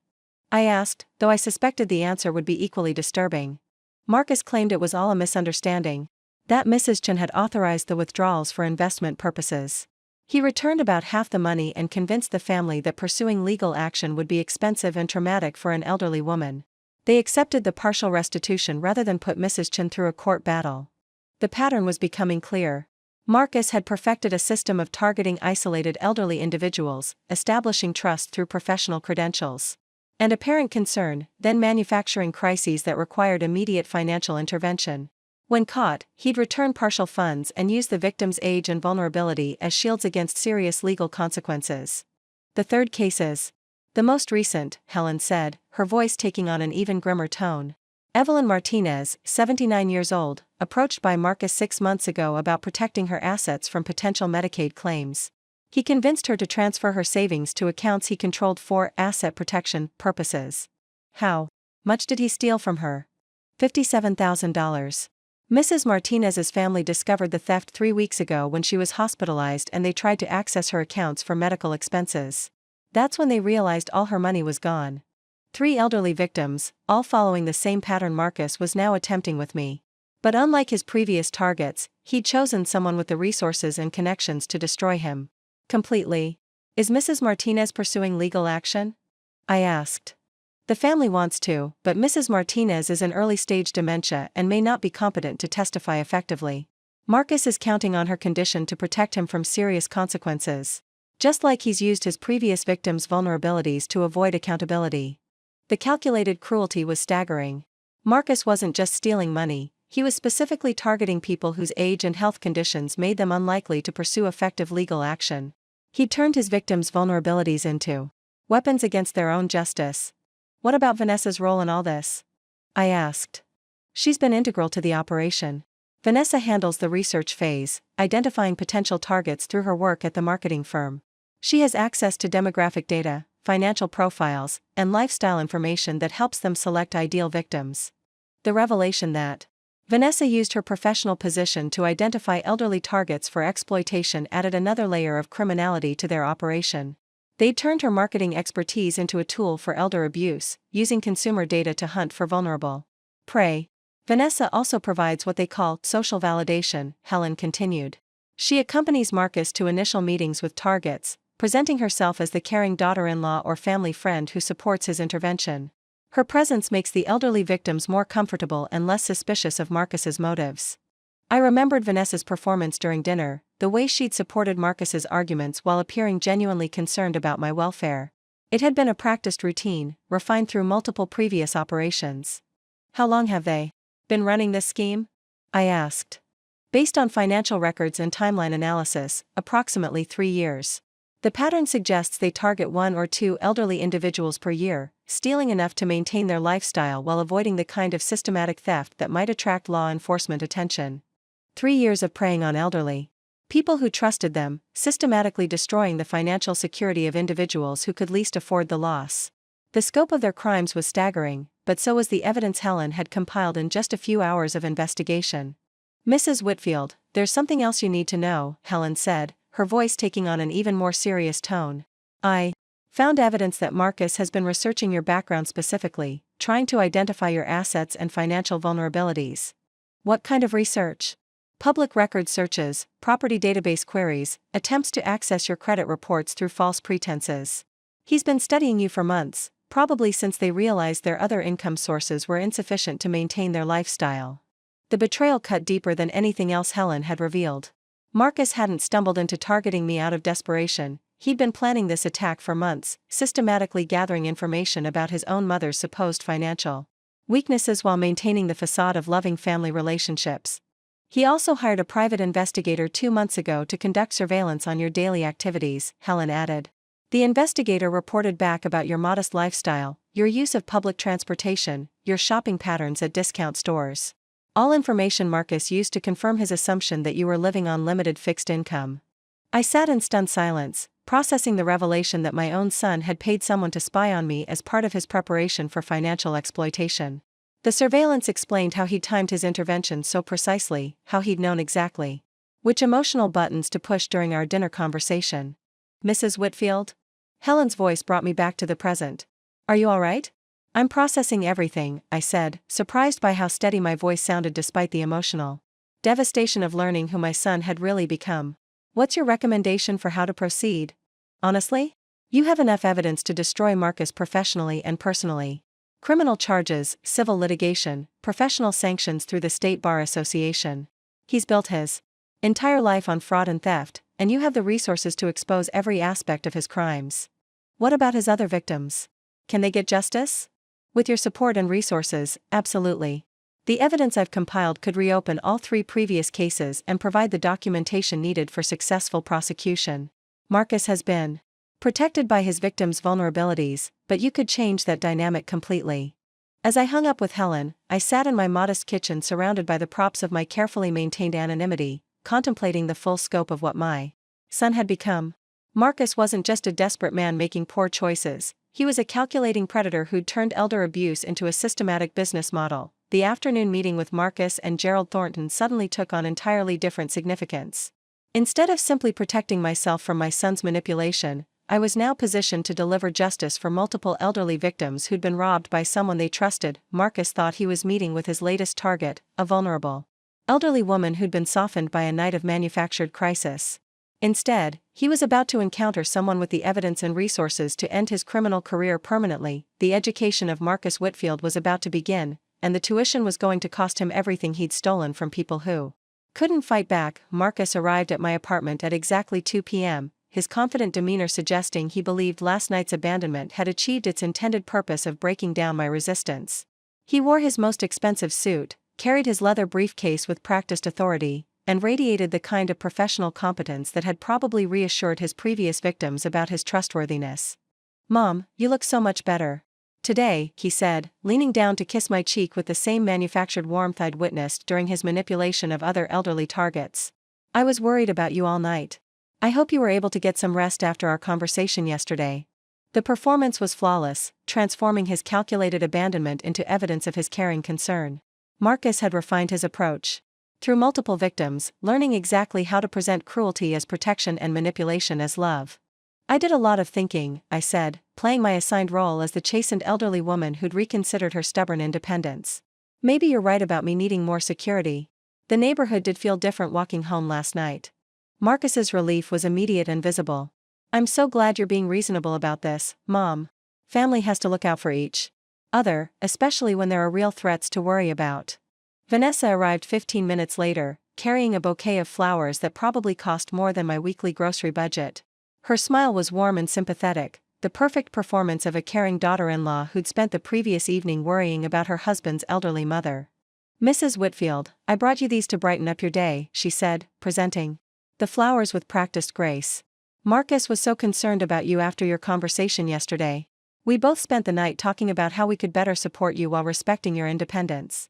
I asked, though I suspected the answer would be equally disturbing. Marcus claimed it was all a misunderstanding, that Mrs. Chen had authorized the withdrawals for investment purposes. He returned about half the money and convinced the family that pursuing legal action would be expensive and traumatic for an elderly woman. They accepted the partial restitution rather than put Mrs. Chen through a court battle. The pattern was becoming clear. Marcus had perfected a system of targeting isolated elderly individuals, establishing trust through professional credentials and apparent concern, then manufacturing crises that required immediate financial intervention. When caught, he'd return partial funds and use the victim's age and vulnerability as shields against serious legal consequences. The third case is the most recent, Helen said, her voice taking on an even grimmer tone. Evelyn Martinez, 79 years old, approached by Marcus 6 months ago about protecting her assets from potential Medicaid claims. He convinced her to transfer her savings to accounts he controlled for asset protection purposes. How much did he steal from her? $57,000. Mrs. Martinez's family discovered the theft 3 weeks ago when she was hospitalized and they tried to access her accounts for medical expenses. That's when they realized all her money was gone. 3 elderly victims, all following the same pattern Marcus was now attempting with me. But unlike his previous targets, he'd chosen someone with the resources and connections to destroy him completely. Is Mrs. Martinez pursuing legal action? I asked. The family wants to, but Mrs. Martinez is in early-stage dementia and may not be competent to testify effectively. Marcus is counting on her condition to protect him from serious consequences, just like he's used his previous victims' vulnerabilities to avoid accountability. The calculated cruelty was staggering. Marcus wasn't just stealing money, he was specifically targeting people whose age and health conditions made them unlikely to pursue effective legal action. He turned his victims' vulnerabilities into weapons against their own justice. What about Vanessa's role in all this? I asked. She's been integral to the operation. Vanessa handles the research phase, identifying potential targets through her work at the marketing firm. She has access to demographic data, financial profiles, and lifestyle information that helps them select ideal victims. The revelation that Vanessa used her professional position to identify elderly targets for exploitation added another layer of criminality to their operation. They'd turned her marketing expertise into a tool for elder abuse, using consumer data to hunt for vulnerable prey. Vanessa also provides what they call social validation, Helen continued. She accompanies Marcus to initial meetings with targets, presenting herself as the caring daughter-in-law or family friend who supports his intervention. Her presence makes the elderly victims more comfortable and less suspicious of Marcus's motives. I remembered Vanessa's performance during dinner, the way she'd supported Marcus's arguments while appearing genuinely concerned about my welfare. It had been a practiced routine, refined through multiple previous operations. How long have they been running this scheme? I asked. Based on financial records and timeline analysis, approximately 3 years. The pattern suggests they target 1 or 2 elderly individuals per year, stealing enough to maintain their lifestyle while avoiding the kind of systematic theft that might attract law enforcement attention. 3 years of preying on elderly people who trusted them, systematically destroying the financial security of individuals who could least afford the loss. The scope of their crimes was staggering, but so was the evidence Helen had compiled in just a few hours of investigation. Mrs. Whitfield, there's something else you need to know, Helen said, her voice taking on an even more serious tone. I found evidence that Marcus has been researching your background specifically, trying to identify your assets and financial vulnerabilities. What kind of research? Public record searches, property database queries, attempts to access your credit reports through false pretenses. He's been studying you for months, probably since they realized their other income sources were insufficient to maintain their lifestyle. The betrayal cut deeper than anything else Helen had revealed. Marcus hadn't stumbled into targeting me out of desperation, he'd been planning this attack for months, systematically gathering information about his own mother's supposed financial weaknesses while maintaining the facade of loving family relationships. He also hired a private investigator 2 months ago to conduct surveillance on your daily activities, Helen added. The investigator reported back about your modest lifestyle, your use of public transportation, your shopping patterns at discount stores. All information Marcus used to confirm his assumption that you were living on limited fixed income. I sat in stunned silence, processing the revelation that my own son had paid someone to spy on me as part of his preparation for financial exploitation. The surveillance explained how he'd timed his intervention so precisely, how he'd known exactly which emotional buttons to push during our dinner conversation. Mrs. Whitfield? Helen's voice brought me back to the present. Are you all right? I'm processing everything, I said, surprised by how steady my voice sounded despite the emotional devastation of learning who my son had really become. What's your recommendation for how to proceed? Honestly? You have enough evidence to destroy Marcus professionally and personally. Criminal charges, civil litigation, professional sanctions through the State Bar Association. He's built his entire life on fraud and theft, and you have the resources to expose every aspect of his crimes. What about his other victims? Can they get justice? With your support and resources, absolutely. The evidence I've compiled could reopen all 3 previous cases and provide the documentation needed for successful prosecution. Marcus has been protected by his victims' vulnerabilities, but you could change that dynamic completely. As I hung up with Helen, I sat in my modest kitchen surrounded by the props of my carefully maintained anonymity, contemplating the full scope of what my son had become. Marcus wasn't just a desperate man making poor choices, he was a calculating predator who'd turned elder abuse into a systematic business model. The afternoon meeting with Marcus and Gerald Thornton suddenly took on entirely different significance. Instead of simply protecting myself from my son's manipulation, I was now positioned to deliver justice for multiple elderly victims who'd been robbed by someone they trusted. Marcus thought he was meeting with his latest target, a vulnerable elderly woman who'd been softened by a night of manufactured crisis. Instead, he was about to encounter someone with the evidence and resources to end his criminal career permanently. The education of Margaret Whitfield was about to begin, and the tuition was going to cost him everything he'd stolen from people who couldn't fight back. Marcus arrived at my apartment at exactly 2 p.m., his confident demeanor suggesting he believed last night's abandonment had achieved its intended purpose of breaking down my resistance. He wore his most expensive suit, carried his leather briefcase with practiced authority, and radiated the kind of professional competence that had probably reassured his previous victims about his trustworthiness. "Mom, you look so much better today," he said, leaning down to kiss my cheek with the same manufactured warmth I'd witnessed during his manipulation of other elderly targets. "I was worried about you all night. I hope you were able to get some rest after our conversation yesterday." The performance was flawless, transforming his calculated abandonment into evidence of his caring concern. Marcus had refined his approach. Through multiple victims, learning exactly how to present cruelty as protection and manipulation as love. "I did a lot of thinking," I said, playing my assigned role as the chastened elderly woman who'd reconsidered her stubborn independence. "Maybe you're right about me needing more security. The neighborhood did feel different walking home last night." Marcus's relief was immediate and visible. "I'm so glad you're being reasonable about this, Mom. Family has to look out for each other, especially when there are real threats to worry about." Vanessa arrived 15 minutes later, carrying a bouquet of flowers that probably cost more than my weekly grocery budget. Her smile was warm and sympathetic, the perfect performance of a caring daughter-in-law who'd spent the previous evening worrying about her husband's elderly mother. "Mrs. Whitfield, I brought you these to brighten up your day," she said, presenting the flowers with practiced grace. "Marcus was so concerned about you after your conversation yesterday. We both spent the night talking about how we could better support you while respecting your independence."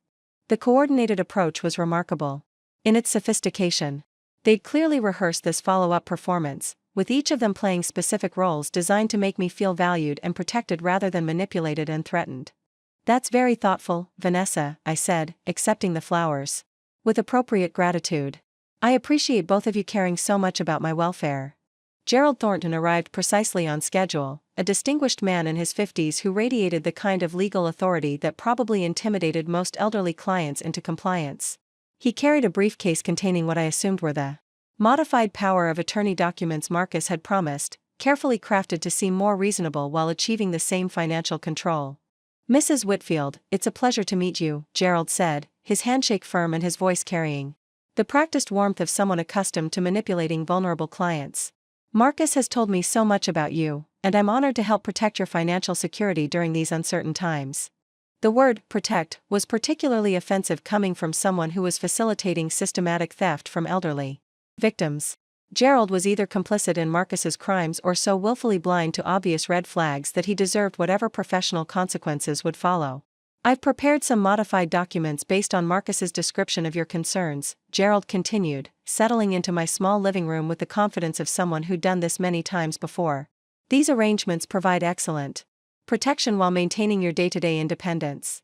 The coordinated approach was remarkable in its sophistication. They'd clearly rehearsed this follow-up performance, with each of them playing specific roles designed to make me feel valued and protected rather than manipulated and threatened. "That's very thoughtful, Vanessa," I said, accepting the flowers with appropriate gratitude. "I appreciate both of you caring so much about my welfare." Gerald Thornton arrived precisely on schedule, a distinguished man in his 50s who radiated the kind of legal authority that probably intimidated most elderly clients into compliance. He carried a briefcase containing what I assumed were the modified power of attorney documents Marcus had promised, carefully crafted to seem more reasonable while achieving the same financial control. "Mrs. Whitfield, it's a pleasure to meet you," Gerald said, his handshake firm and his voice carrying the practiced warmth of someone accustomed to manipulating vulnerable clients. "Marcus has told me so much about you, and I'm honored to help protect your financial security during these uncertain times." The word "protect" was particularly offensive coming from someone who was facilitating systematic theft from elderly victims. Gerald was either complicit in Marcus's crimes or so willfully blind to obvious red flags that he deserved whatever professional consequences would follow. "I've prepared some modified documents based on Marcus's description of your concerns," Gerald continued, settling into my small living room with the confidence of someone who'd done this many times before. "These arrangements provide excellent protection while maintaining your day-to-day independence."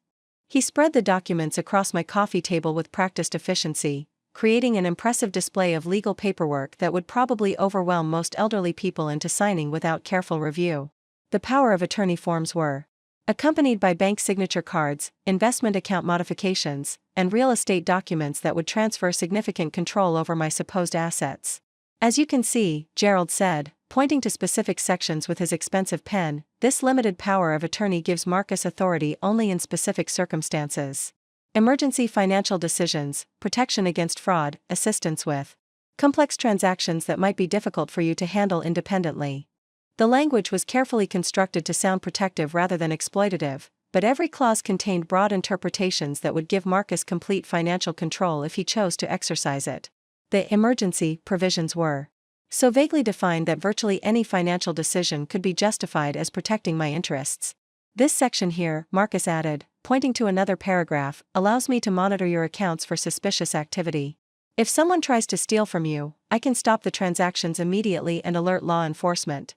He spread the documents across my coffee table with practiced efficiency, creating an impressive display of legal paperwork that would probably overwhelm most elderly people into signing without careful review. The power of attorney forms were accompanied by bank signature cards, investment account modifications, and real estate documents that would transfer significant control over my supposed assets. "As you can see," Gerald said, pointing to specific sections with his expensive pen, "this limited power of attorney gives Marcus authority only in specific circumstances. Emergency financial decisions, protection against fraud, assistance with Complex transactions that might be difficult for you to handle independently. The language was carefully constructed to sound protective rather than exploitative, but every clause contained broad interpretations that would give Marcus complete financial control if he chose to exercise it. The emergency provisions were so vaguely defined that virtually any financial decision could be justified as protecting my interests. This section here, Marcus added, pointing to another paragraph, allows me to monitor your accounts for suspicious activity. If someone tries to steal from you, I can stop the transactions immediately and alert law enforcement.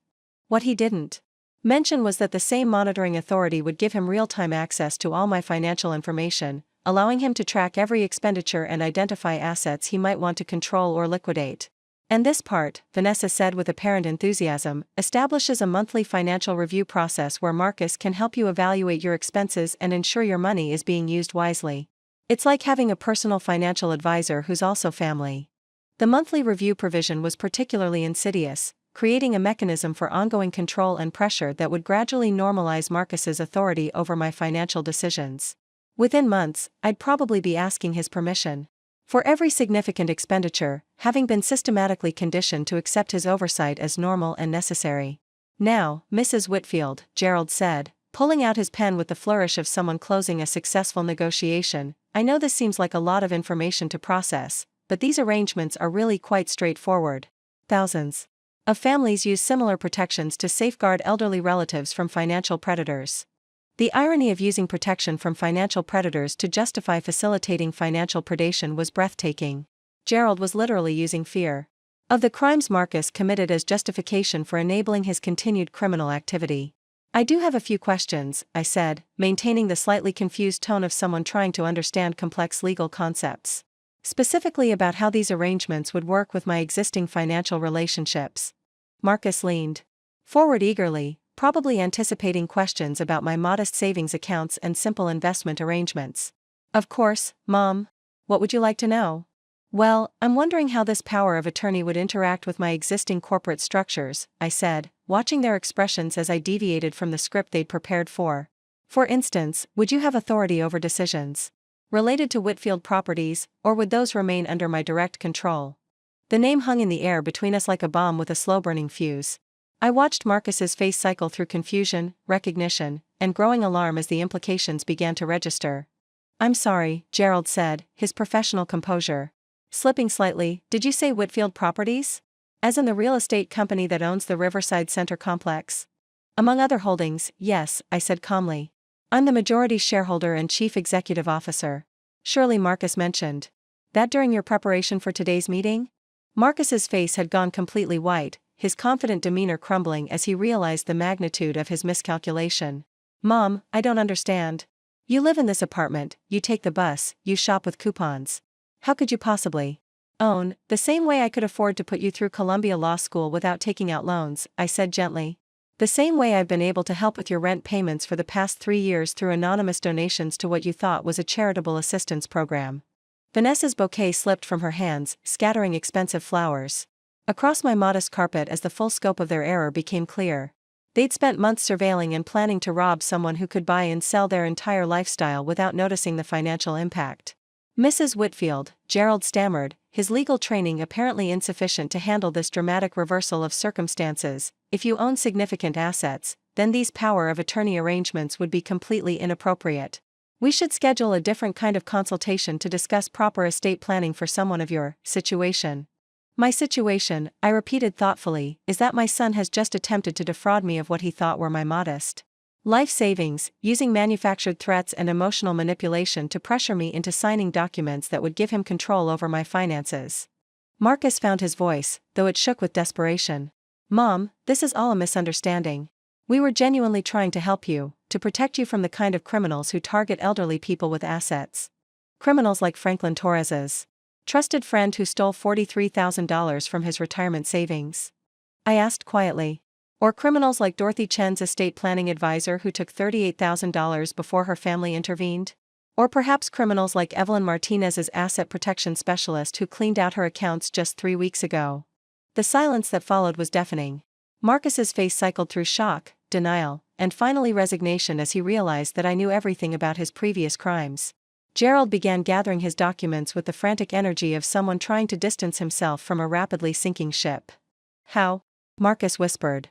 What he didn't mention was that the same monitoring authority would give him real-time access to all my financial information, allowing him to track every expenditure and identify assets he might want to control or liquidate. And this part, Vanessa said with apparent enthusiasm, establishes a monthly financial review process where Marcus can help you evaluate your expenses and ensure your money is being used wisely. It's like having a personal financial advisor who's also family. The monthly review provision was particularly insidious, creating a mechanism for ongoing control and pressure that would gradually normalize Marcus's authority over my financial decisions. Within months, I'd probably be asking his permission for every significant expenditure, having been systematically conditioned to accept his oversight as normal and necessary. Now, Mrs. Whitfield, Gerald said, pulling out his pen with the flourish of someone closing a successful negotiation, I know this seems like a lot of information to process, but these arrangements are really quite straightforward. Thousands of families use similar protections to safeguard elderly relatives from financial predators. The irony of using protection from financial predators to justify facilitating financial predation was breathtaking. Gerald was literally using fear of the crimes Marcus committed as justification for enabling his continued criminal activity. I do have a few questions, I said, maintaining the slightly confused tone of someone trying to understand complex legal concepts. Specifically about how these arrangements would work with my existing financial relationships. Marcus leaned forward eagerly, probably anticipating questions about my modest savings accounts and simple investment arrangements. Of course, Mom. What would you like to know? Well, I'm wondering how this power of attorney would interact with my existing corporate structures, I said, watching their expressions as I deviated from the script they'd prepared for. For instance, would you have authority over decisions related to Whitfield properties, or would those remain under my direct control? The name hung in the air between us like a bomb with a slow-burning fuse. I watched Marcus's face cycle through confusion, recognition, and growing alarm as the implications began to register. I'm sorry, Gerald said, his professional composure slipping slightly. Did you say Whitfield Properties? As in the real estate company that owns the Riverside Center complex? Among other holdings, yes, I said calmly. I'm the majority shareholder and chief executive officer. Surely Marcus mentioned that during your preparation for today's meeting? Marcus's face had gone completely white, his confident demeanor crumbling as he realized the magnitude of his miscalculation. Mom, I don't understand. You live in this apartment, you take the bus, you shop with coupons. How could you possibly own, the same way I could afford to put you through Columbia Law School without taking out loans, I said gently. The same way I've been able to help with your rent payments for the past 3 years through anonymous donations to what you thought was a charitable assistance program. Vanessa's bouquet slipped from her hands, scattering expensive flowers across my modest carpet as the full scope of their error became clear. They'd spent months surveilling and planning to rob someone who could buy and sell their entire lifestyle without noticing the financial impact. Mrs. Whitfield, Gerald stammered, his legal training apparently insufficient to handle this dramatic reversal of circumstances. If you own significant assets, then these power of attorney arrangements would be completely inappropriate. We should schedule a different kind of consultation to discuss proper estate planning for someone of your situation. My situation, I repeated thoughtfully, is that my son has just attempted to defraud me of what he thought were my modest life savings, using manufactured threats and emotional manipulation to pressure me into signing documents that would give him control over my finances. Marcus found his voice, though it shook with desperation. Mom, this is all a misunderstanding. We were genuinely trying to help you, to protect you from the kind of criminals who target elderly people with assets. Criminals like Franklin Torres's trusted friend who stole $43,000 from his retirement savings. I asked quietly. Or criminals like Dorothy Chen's estate planning advisor who took $38,000 before her family intervened? Or perhaps criminals like Evelyn Martinez's asset protection specialist who cleaned out her accounts just 3 weeks ago? The silence that followed was deafening. Marcus's face cycled through shock, denial, and finally resignation as he realized that I knew everything about his previous crimes. Gerald began gathering his documents with the frantic energy of someone trying to distance himself from a rapidly sinking ship. How? Marcus whispered.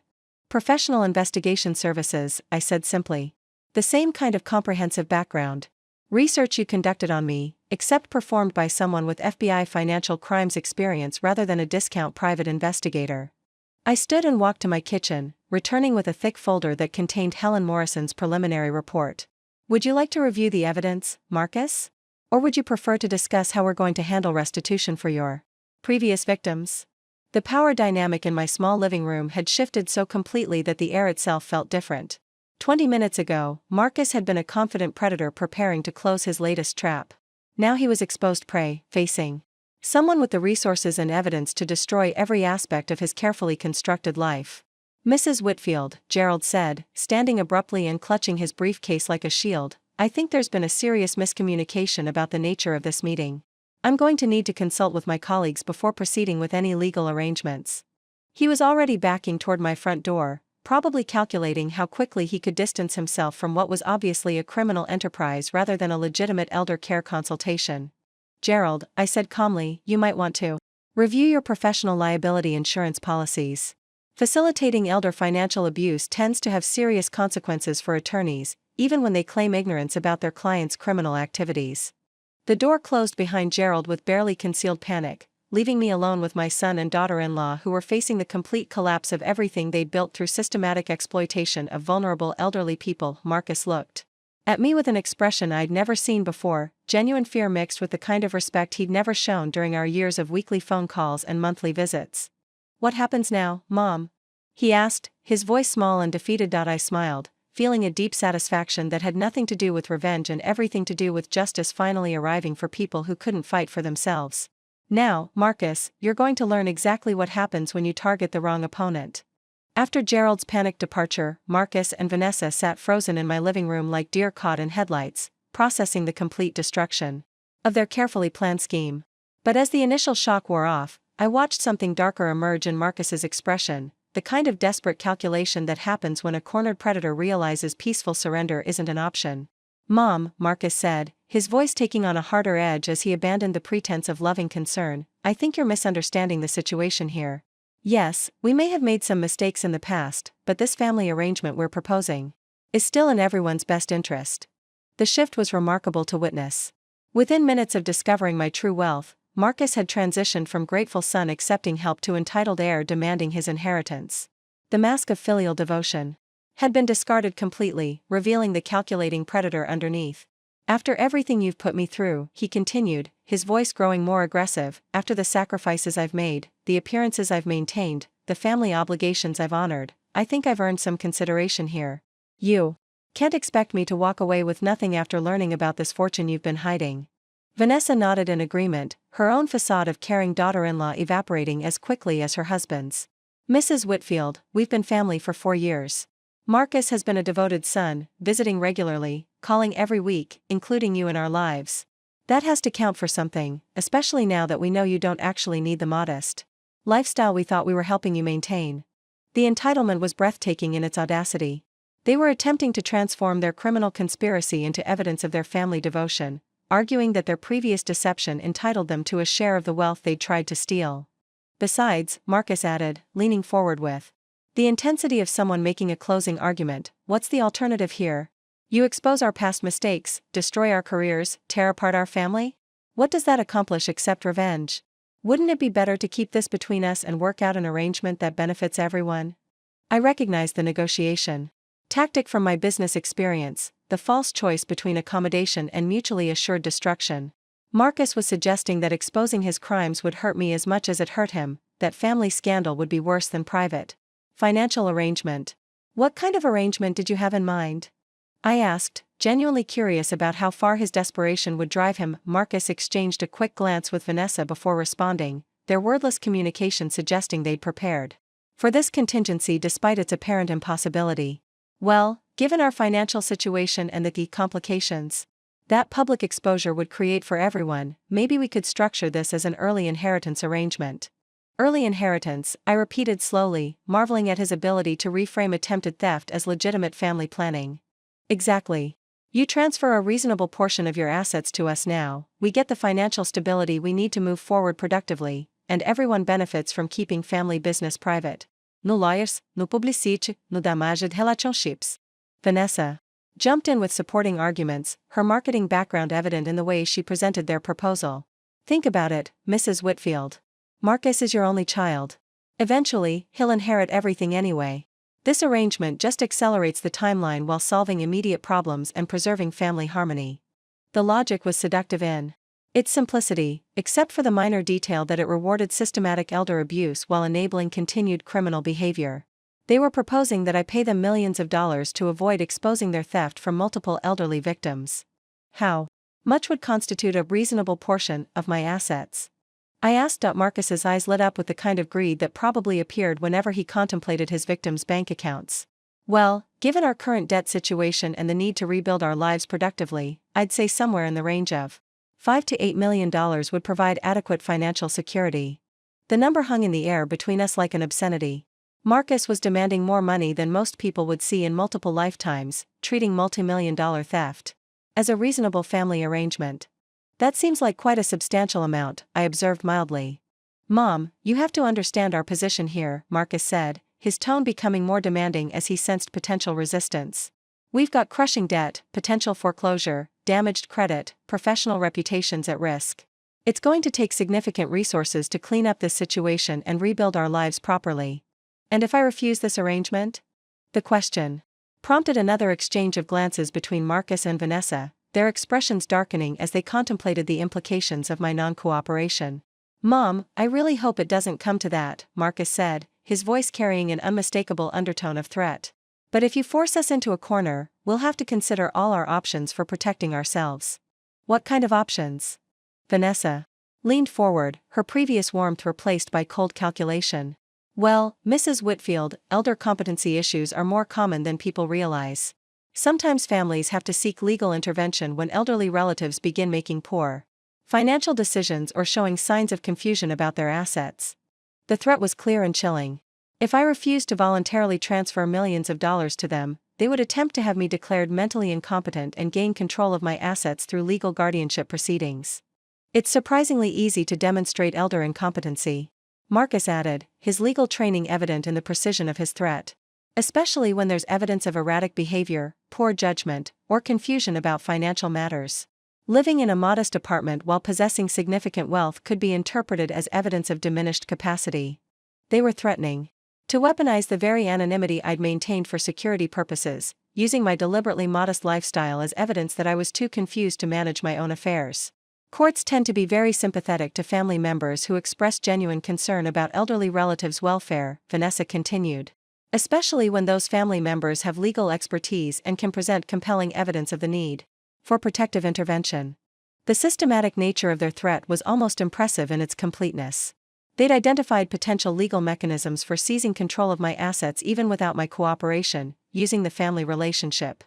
Professional investigation services, I said simply. The same kind of comprehensive background. Research you conducted on me, except performed by someone with FBI financial crimes experience rather than a discount private investigator. I stood and walked to my kitchen, returning with a thick folder that contained Helen Morrison's preliminary report. Would you like to review the evidence, Marcus? Or would you prefer to discuss how we're going to handle restitution for your previous victims? The power dynamic in my small living room had shifted so completely that the air itself felt different. 20 minutes ago, Marcus had been a confident predator preparing to close his latest trap. Now he was exposed prey, facing someone with the resources and evidence to destroy every aspect of his carefully constructed life. Mrs. Whitfield, Gerald said, standing abruptly and clutching his briefcase like a shield, I think there's been a serious miscommunication about the nature of this meeting. I'm going to need to consult with my colleagues before proceeding with any legal arrangements. He was already backing toward my front door, probably calculating how quickly he could distance himself from what was obviously a criminal enterprise rather than a legitimate elder care consultation. Gerald, I said calmly, you might want to review your professional liability insurance policies. Facilitating elder financial abuse tends to have serious consequences for attorneys, even when they claim ignorance about their clients' criminal activities. The door closed behind Gerald with barely concealed panic, leaving me alone with my son and daughter-in-law who were facing the complete collapse of everything they'd built through systematic exploitation of vulnerable elderly people. Marcus looked at me with an expression I'd never seen before, genuine fear mixed with the kind of respect he'd never shown during our years of weekly phone calls and monthly visits. What happens now, Mom? He asked, his voice small and defeated. I smiled, feeling a deep satisfaction that had nothing to do with revenge and everything to do with justice finally arriving for people who couldn't fight for themselves. Now, Marcus, you're going to learn exactly what happens when you target the wrong opponent. After Gerald's panicked departure, Marcus and Vanessa sat frozen in my living room like deer caught in headlights, processing the complete destruction of their carefully planned scheme. But as the initial shock wore off, I watched something darker emerge in Marcus's expression, the kind of desperate calculation that happens when a cornered predator realizes peaceful surrender isn't an option. Mom, Marcus said, his voice taking on a harder edge as he abandoned the pretense of loving concern, I think you're misunderstanding the situation here. Yes, we may have made some mistakes in the past, but this family arrangement we're proposing is still in everyone's best interest. The shift was remarkable to witness. Within minutes of discovering my true wealth, Marcus had transitioned from grateful son accepting help to entitled heir demanding his inheritance. The mask of filial devotion had been discarded completely, revealing the calculating predator underneath. After everything you've put me through, he continued, his voice growing more aggressive, after the sacrifices I've made, the appearances I've maintained, the family obligations I've honored, I think I've earned some consideration here. You can't expect me to walk away with nothing after learning about this fortune you've been hiding. Vanessa nodded in agreement, her own facade of caring daughter-in-law evaporating as quickly as her husband's. Mrs. Whitfield, we've been family for 4 years. Marcus has been a devoted son, visiting regularly, calling every week, including you in our lives. That has to count for something, especially now that we know you don't actually need the modest lifestyle we thought we were helping you maintain. The entitlement was breathtaking in its audacity. They were attempting to transform their criminal conspiracy into evidence of their family devotion, arguing that their previous deception entitled them to a share of the wealth they'd tried to steal. Besides, Marcus added, leaning forward with the intensity of someone making a closing argument, what's the alternative here? You expose our past mistakes, destroy our careers, tear apart our family? What does that accomplish except revenge? Wouldn't it be better to keep this between us and work out an arrangement that benefits everyone? I recognized the negotiation tactic from my business experience, the false choice between accommodation and mutually assured destruction. Marcus was suggesting that exposing his crimes would hurt me as much as it hurt him, that family scandal would be worse than private financial arrangement. What kind of arrangement did you have in mind? I asked, genuinely curious about how far his desperation would drive him. Marcus exchanged a quick glance with Vanessa before responding, their wordless communication suggesting they'd prepared for this contingency despite its apparent impossibility. Well, given our financial situation and the complications that public exposure would create for everyone, maybe we could structure this as an early inheritance arrangement. Early inheritance, I repeated slowly, marveling at his ability to reframe attempted theft as legitimate family planning. Exactly. You transfer a reasonable portion of your assets to us now, we get the financial stability we need to move forward productively, and everyone benefits from keeping family business private. No lawyers, no publicity, no damaged relationships. Vanessa jumped in with supporting arguments, her marketing background evident in the way she presented their proposal. Think about it, Mrs. Whitfield. Marcus is your only child. Eventually, he'll inherit everything anyway. This arrangement just accelerates the timeline while solving immediate problems and preserving family harmony. The logic was seductive in its simplicity, except for the minor detail that it rewarded systematic elder abuse while enabling continued criminal behavior. They were proposing that I pay them millions of dollars to avoid exposing their theft from multiple elderly victims. How much would constitute a reasonable portion of my assets? I asked. Marcus's eyes lit up with the kind of greed that probably appeared whenever he contemplated his victims' bank accounts. Well, given our current debt situation and the need to rebuild our lives productively, I'd say somewhere in the range of $5 to $8 million would provide adequate financial security. The number hung in the air between us like an obscenity. Marcus was demanding more money than most people would see in multiple lifetimes, treating multi-million-dollar theft as a reasonable family arrangement. That seems like quite a substantial amount, I observed mildly. Mom, you have to understand our position here, Marcus said, his tone becoming more demanding as he sensed potential resistance. We've got crushing debt, potential foreclosure, damaged credit, professional reputations at risk. It's going to take significant resources to clean up this situation and rebuild our lives properly. And if I refuse this arrangement? The question prompted another exchange of glances between Marcus and Vanessa, their expressions darkening as they contemplated the implications of my non-cooperation. Mom, I really hope it doesn't come to that, Marcus said, his voice carrying an unmistakable undertone of threat. But if you force us into a corner, we'll have to consider all our options for protecting ourselves. What kind of options? Vanessa leaned forward, her previous warmth replaced by cold calculation. Well, Mrs. Whitfield, elder competency issues are more common than people realize. Sometimes families have to seek legal intervention when elderly relatives begin making poor financial decisions or showing signs of confusion about their assets. The threat was clear and chilling. If I refused to voluntarily transfer millions of dollars to them, they would attempt to have me declared mentally incompetent and gain control of my assets through legal guardianship proceedings. It's surprisingly easy to demonstrate elder incompetency, Marcus added, his legal training evident in the precision of his threat. Especially when there's evidence of erratic behavior, poor judgment, or confusion about financial matters. Living in a modest apartment while possessing significant wealth could be interpreted as evidence of diminished capacity. They were threatening to weaponize the very anonymity I'd maintained for security purposes, using my deliberately modest lifestyle as evidence that I was too confused to manage my own affairs. Courts tend to be very sympathetic to family members who express genuine concern about elderly relatives' welfare, Vanessa continued. Especially when those family members have legal expertise and can present compelling evidence of the need for protective intervention. The systematic nature of their threat was almost impressive in its completeness. They'd identified potential legal mechanisms for seizing control of my assets even without my cooperation, using the family relationship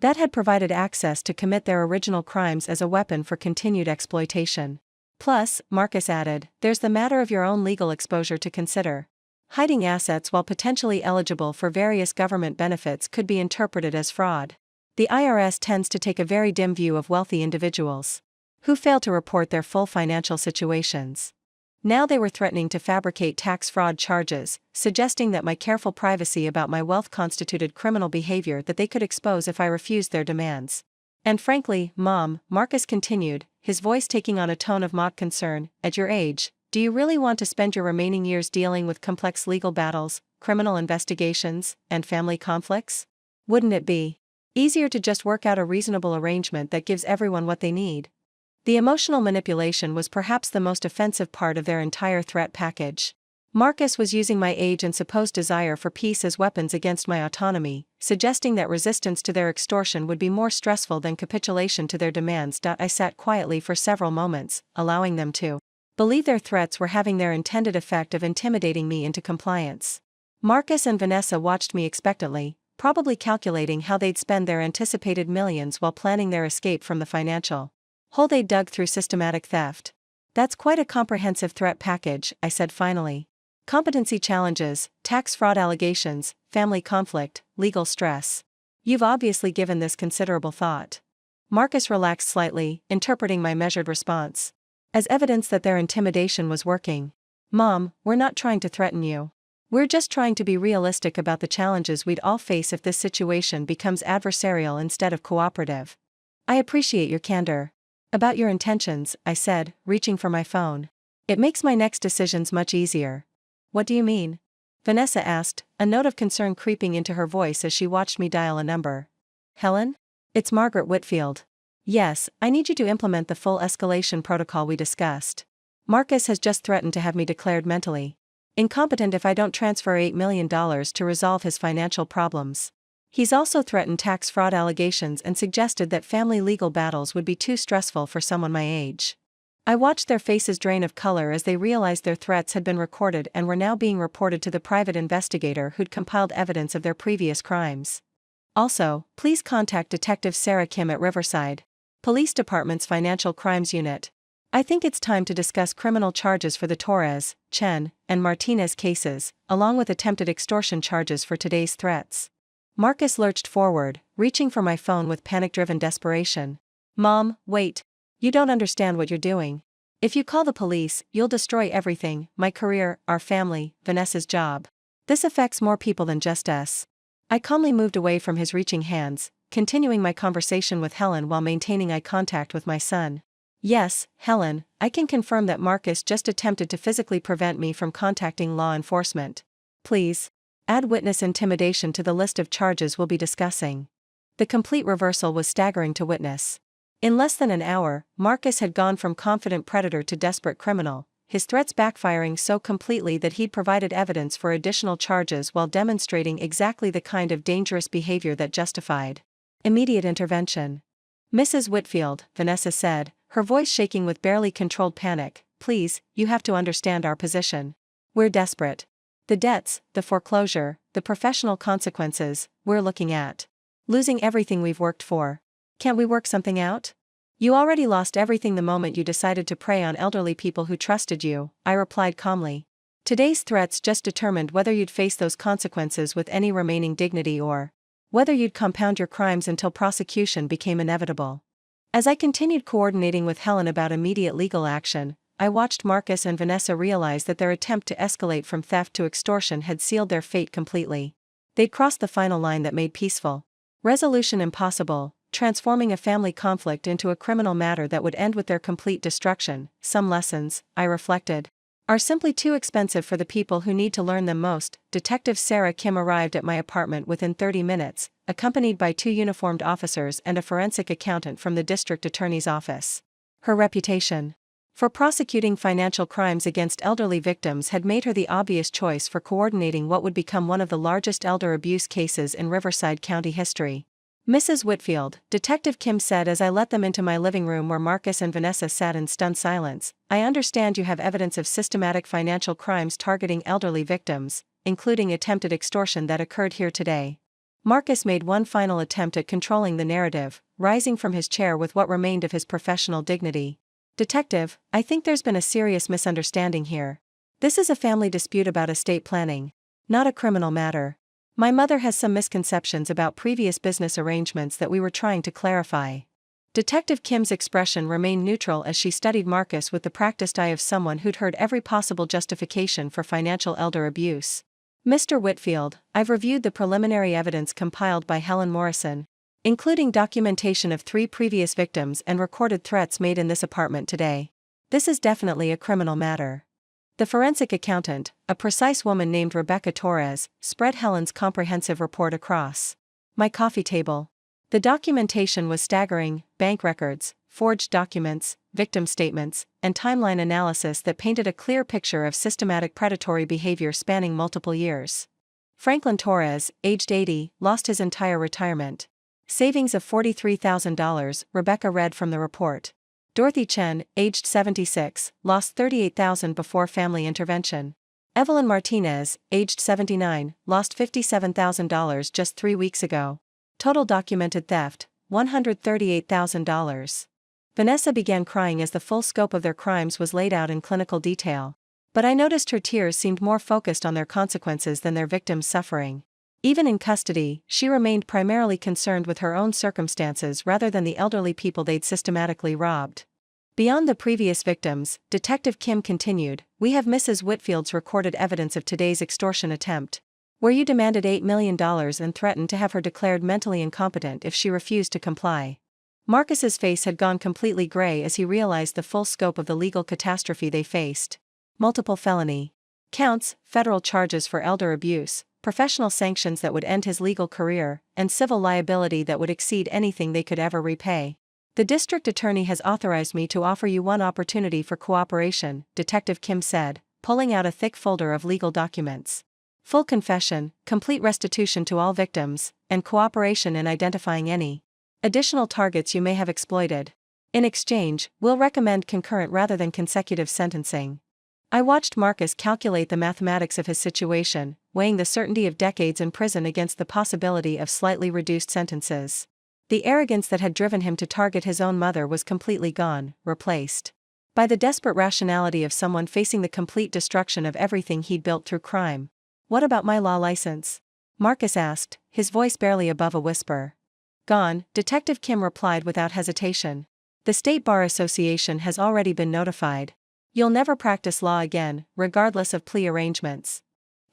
that had provided access to commit their original crimes as a weapon for continued exploitation. Plus, Marcus added, there's the matter of your own legal exposure to consider. Hiding assets while potentially eligible for various government benefits could be interpreted as fraud. The IRS tends to take a very dim view of wealthy individuals who fail to report their full financial situations. Now they were threatening to fabricate tax fraud charges, suggesting that my careful privacy about my wealth constituted criminal behavior that they could expose if I refused their demands. And frankly, Mom, Marcus continued, his voice taking on a tone of mock concern, at your age, do you really want to spend your remaining years dealing with complex legal battles, criminal investigations, and family conflicts? Wouldn't it be easier to just work out a reasonable arrangement that gives everyone what they need? The emotional manipulation was perhaps the most offensive part of their entire threat package. Marcus was using my age and supposed desire for peace as weapons against my autonomy, suggesting that resistance to their extortion would be more stressful than capitulation to their demands. I sat quietly for several moments, allowing them to believe their threats were having their intended effect of intimidating me into compliance. Marcus and Vanessa watched me expectantly, probably calculating how they'd spend their anticipated millions while planning their escape from the financial hole they dug through systematic theft. That's quite a comprehensive threat package, I said finally. Competency challenges, tax fraud allegations, family conflict, legal stress. You've obviously given this considerable thought. Marcus relaxed slightly, interpreting my measured response as evidence that their intimidation was working. Mom, we're not trying to threaten you. We're just trying to be realistic about the challenges we'd all face if this situation becomes adversarial instead of cooperative. I appreciate your candor. About your intentions, I said, reaching for my phone. It makes my next decisions much easier. What do you mean? Vanessa asked, a note of concern creeping into her voice as she watched me dial a number. Helen? It's Margaret Whitfield. Yes, I need you to implement the full escalation protocol we discussed. Marcus has just threatened to have me declared mentally incompetent if I don't transfer $8 million to resolve his financial problems. He's also threatened tax fraud allegations and suggested that family legal battles would be too stressful for someone my age. I watched their faces drain of color as they realized their threats had been recorded and were now being reported to the private investigator who'd compiled evidence of their previous crimes. Also, please contact Detective Sarah Kim at Riverside Police Department's Financial Crimes Unit. I think it's time to discuss criminal charges for the Torres, Chen, and Martinez cases, along with attempted extortion charges for today's threats. Marcus lurched forward, reaching for my phone with panic-driven desperation. Mom, wait. You don't understand what you're doing. If you call the police, you'll destroy everything, my career, our family, Vanessa's job. This affects more people than just us. I calmly moved away from his reaching hands, continuing my conversation with Helen while maintaining eye contact with my son. Yes, Helen, I can confirm that Marcus just attempted to physically prevent me from contacting law enforcement. Please, add witness intimidation to the list of charges we'll be discussing. The complete reversal was staggering to witness. In less than an hour, Marcus had gone from confident predator to desperate criminal, his threats backfiring so completely that he'd provided evidence for additional charges while demonstrating exactly the kind of dangerous behavior that justified immediate intervention. Mrs. Whitfield, Vanessa said, her voice shaking with barely controlled panic, please, you have to understand our position. We're desperate. The debts, the foreclosure, the professional consequences, we're looking at losing everything we've worked for. Can't we work something out? You already lost everything the moment you decided to prey on elderly people who trusted you, I replied calmly. Today's threats just determined whether you'd face those consequences with any remaining dignity or whether you'd compound your crimes until prosecution became inevitable. As I continued coordinating with Helen about immediate legal action, I watched Marcus and Vanessa realize that their attempt to escalate from theft to extortion had sealed their fate completely. They'd crossed the final line that made peaceful resolution impossible, transforming a family conflict into a criminal matter that would end with their complete destruction. Some lessons, I reflected, are simply too expensive for the people who need to learn them most. Detective Sarah Kim arrived at my apartment within 30 minutes, accompanied by 2 uniformed officers and a forensic accountant from the district attorney's office. Her reputation for prosecuting financial crimes against elderly victims had made her the obvious choice for coordinating what would become one of the largest elder abuse cases in Riverside County history. Mrs. Whitfield, Detective Kim said as I let them into my living room where Marcus and Vanessa sat in stunned silence, I understand you have evidence of systematic financial crimes targeting elderly victims, including attempted extortion that occurred here today. Marcus made one final attempt at controlling the narrative, rising from his chair with what remained of his professional dignity. Detective, I think there's been a serious misunderstanding here. This is a family dispute about estate planning, not a criminal matter. My mother has some misconceptions about previous business arrangements that we were trying to clarify. Detective Kim's expression remained neutral as she studied Marcus with the practiced eye of someone who'd heard every possible justification for financial elder abuse. Mr. Whitfield, I've reviewed the preliminary evidence compiled by Helen Morrison, including documentation of 3 previous victims and recorded threats made in this apartment today. This is definitely a criminal matter. The forensic accountant, a precise woman named Rebecca Torres, spread Helen's comprehensive report across my coffee table. The documentation was staggering: bank records, forged documents, victim statements, and timeline analysis that painted a clear picture of systematic predatory behavior spanning multiple years. Franklin Torres, aged 80, lost his entire retirement savings of $43,000, Rebecca read from the report. Dorothy Chen, aged 76, lost $38,000 before family intervention. Evelyn Martinez, aged 79, lost $57,000 just 3 weeks ago. Total documented theft, $138,000. Vanessa began crying as the full scope of their crimes was laid out in clinical detail. But I noticed her tears seemed more focused on their consequences than their victims' suffering. Even in custody, she remained primarily concerned with her own circumstances rather than the elderly people they'd systematically robbed. Beyond the previous victims, Detective Kim continued, we have Mrs. Whitfield's recorded evidence of today's extortion attempt, where you demanded $8 million and threatened to have her declared mentally incompetent if she refused to comply. Marcus's face had gone completely gray as he realized the full scope of the legal catastrophe they faced. Multiple felony counts, federal charges for elder abuse, professional sanctions that would end his legal career, and civil liability that would exceed anything they could ever repay. The district attorney has authorized me to offer you one opportunity for cooperation, Detective Kim said, pulling out a thick folder of legal documents. Full confession, complete restitution to all victims, and cooperation in identifying any additional targets you may have exploited. In exchange, we'll recommend concurrent rather than consecutive sentencing. I watched Marcus calculate the mathematics of his situation, weighing the certainty of decades in prison against the possibility of slightly reduced sentences. The arrogance that had driven him to target his own mother was completely gone, replaced by the desperate rationality of someone facing the complete destruction of everything he'd built through crime. What about my law license? Marcus asked, his voice barely above a whisper. Gone, Detective Kim replied without hesitation. The State Bar Association has already been notified. You'll never practice law again, regardless of plea arrangements.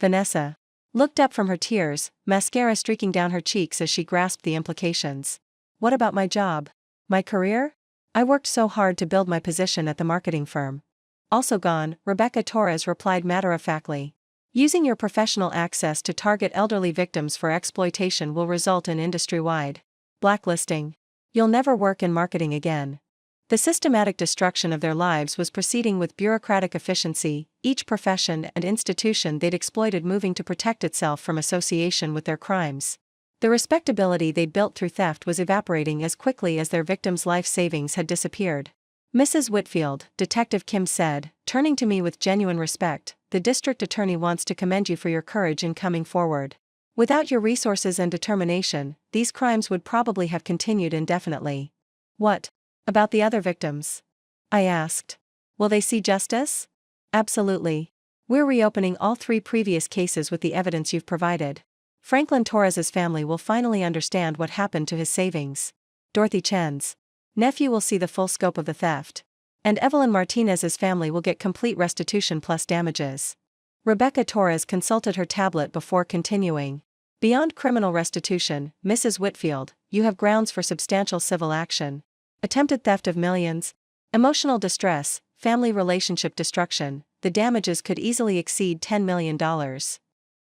Vanessa looked up from her tears, mascara streaking down her cheeks as she grasped the implications. What about my job? My career? I worked so hard to build my position at the marketing firm. Also gone, Rebecca Torres replied matter-of-factly. Using your professional access to target elderly victims for exploitation will result in industry-wide blacklisting. You'll never work in marketing again. The systematic destruction of their lives was proceeding with bureaucratic efficiency, each profession and institution they'd exploited moving to protect itself from association with their crimes. The respectability they'd built through theft was evaporating as quickly as their victims' life savings had disappeared. Mrs. Whitfield, Detective Kim said, turning to me with genuine respect, the district attorney wants to commend you for your courage in coming forward. Without your resources and determination, these crimes would probably have continued indefinitely. What about the other victims? I asked. Will they see justice? Absolutely. We're reopening all 3 previous cases with the evidence you've provided. Franklin Torres's family will finally understand what happened to his savings. Dorothy Chen's nephew will see the full scope of the theft. And Evelyn Martinez's family will get complete restitution plus damages. Rebecca Torres consulted her tablet before continuing. Beyond criminal restitution, Mrs. Whitfield, you have grounds for substantial civil action. Attempted theft of millions, emotional distress, family relationship destruction, the damages could easily exceed $10 million.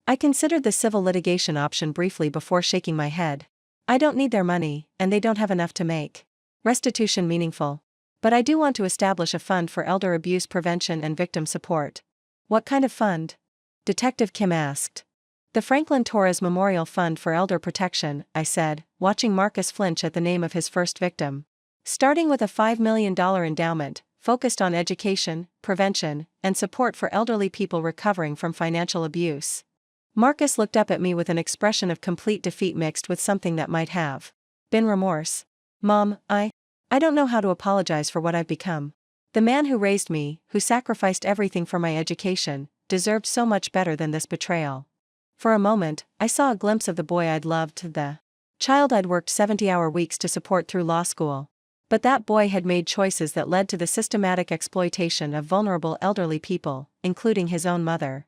I considered the civil litigation option briefly before shaking my head. I don't need their money, and they don't have enough to make restitution meaningful. But I do want to establish a fund for elder abuse prevention and victim support. What kind of fund? Detective Kim asked. The Franklin Torres Memorial Fund for Elder Protection, I said, watching Marcus flinch at the name of his first victim. Starting with a $5 million endowment, focused on education, prevention, and support for elderly people recovering from financial abuse. Marcus looked up at me with an expression of complete defeat mixed with something that might have been remorse. Mom, I don't know how to apologize for what I've become. The man who raised me, who sacrificed everything for my education, deserved so much better than this betrayal. For a moment, I saw a glimpse of the boy I'd loved, the child I'd worked 70-hour weeks to support through law school. But that boy had made choices that led to the systematic exploitation of vulnerable elderly people, including his own mother.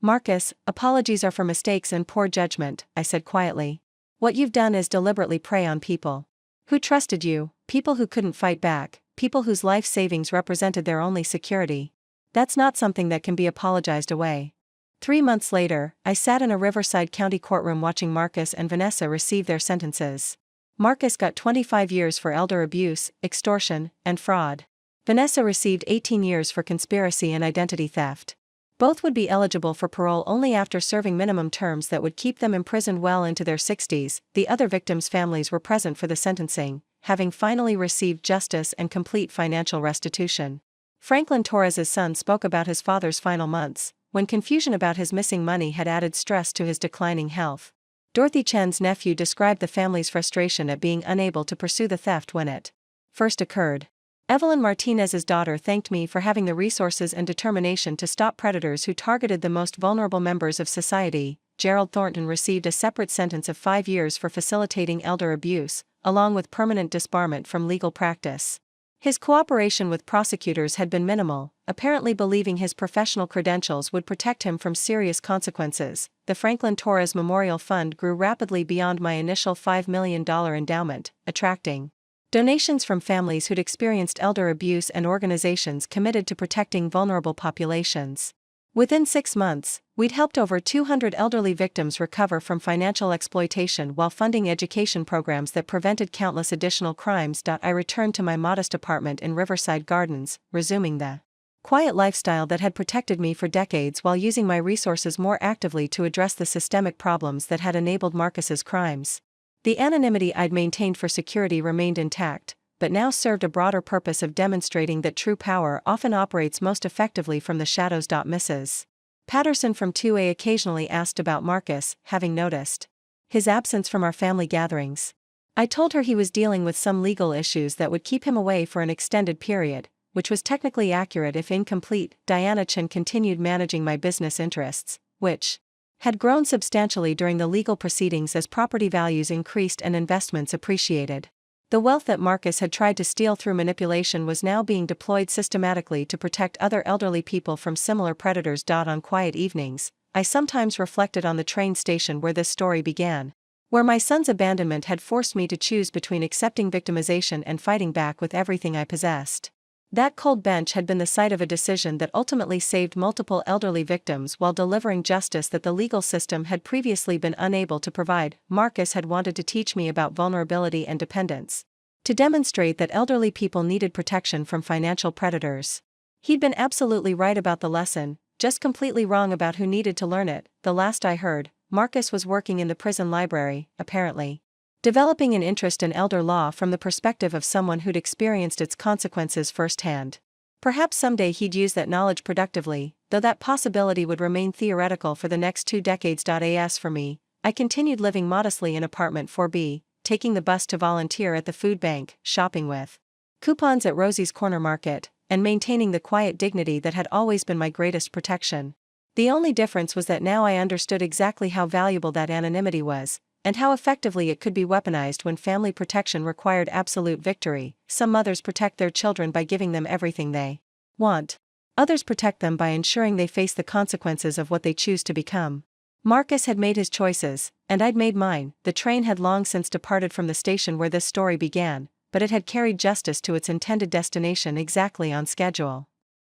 Marcus, apologies are for mistakes and poor judgment, I said quietly. What you've done is deliberately prey on people who trusted you, people who couldn't fight back, people whose life savings represented their only security. That's not something that can be apologized away. 3 months later, I sat in a Riverside County courtroom watching Marcus and Vanessa receive their sentences. Marcus got 25 years for elder abuse, extortion, and fraud. Vanessa received 18 years for conspiracy and identity theft. Both would be eligible for parole only after serving minimum terms that would keep them imprisoned well into their 60s. The other victims' families were present for the sentencing, having finally received justice and complete financial restitution. Franklin Torres's son spoke about his father's final months, when confusion about his missing money had added stress to his declining health. Dorothy Chen's nephew described the family's frustration at being unable to pursue the theft when it first occurred. Evelyn Martinez's daughter thanked me for having the resources and determination to stop predators who targeted the most vulnerable members of society, Gerald Thornton received a separate sentence of 5 years for facilitating elder abuse, along with permanent disbarment from legal practice. His cooperation with prosecutors had been minimal, apparently believing his professional credentials would protect him from serious consequences. The Franklin Torres Memorial Fund grew rapidly beyond my initial $5 million endowment, attracting donations from families who'd experienced elder abuse and organizations committed to protecting vulnerable populations. Within 6 months, we'd helped over 200 elderly victims recover from financial exploitation while funding education programs that prevented countless additional crimes. I returned to my modest apartment in Riverside Gardens, resuming the quiet lifestyle that had protected me for decades while using my resources more actively to address the systemic problems that had enabled Marcus's crimes. The anonymity I'd maintained for security remained intact, but now served a broader purpose of demonstrating that true power often operates most effectively from the shadows. Mrs. Patterson from 2A occasionally asked about Marcus, having noticed his absence from our family gatherings. I told her he was dealing with some legal issues that would keep him away for an extended period, which was technically accurate if incomplete. Diana Chen continued managing my business interests, which had grown substantially during the legal proceedings as property values increased and investments appreciated. The wealth that Marcus had tried to steal through manipulation was now being deployed systematically to protect other elderly people from similar predators. On quiet evenings, I sometimes reflected on the train station where this story began, where my son's abandonment had forced me to choose between accepting victimization and fighting back with everything I possessed. That cold bench had been the site of a decision that ultimately saved multiple elderly victims while delivering justice that the legal system had previously been unable to provide. Marcus had wanted to teach me about vulnerability and dependence, to demonstrate that elderly people needed protection from financial predators. He'd been absolutely right about the lesson, just completely wrong about who needed to learn it. The last I heard, Marcus was working in the prison library, apparently developing an interest in elder law from the perspective of someone who'd experienced its consequences firsthand. Perhaps someday he'd use that knowledge productively, though that possibility would remain theoretical for the next 2 decades. As for me, I continued living modestly in apartment 4B, taking the bus to volunteer at the food bank, shopping with coupons at Rosie's Corner Market, and maintaining the quiet dignity that had always been my greatest protection. The only difference was that now I understood exactly how valuable that anonymity was, and how effectively it could be weaponized when family protection required absolute victory. Some mothers protect their children by giving them everything they want. Others protect them by ensuring they face the consequences of what they choose to become. Marcus had made his choices, and I'd made mine. The train had long since departed from the station where this story began, but it had carried justice to its intended destination exactly on schedule.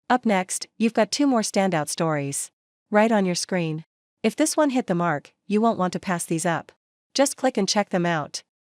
Up next, you've got 2 more standout stories right on your screen. If this one hit the mark, you won't want to pass these up. Just click and check them out.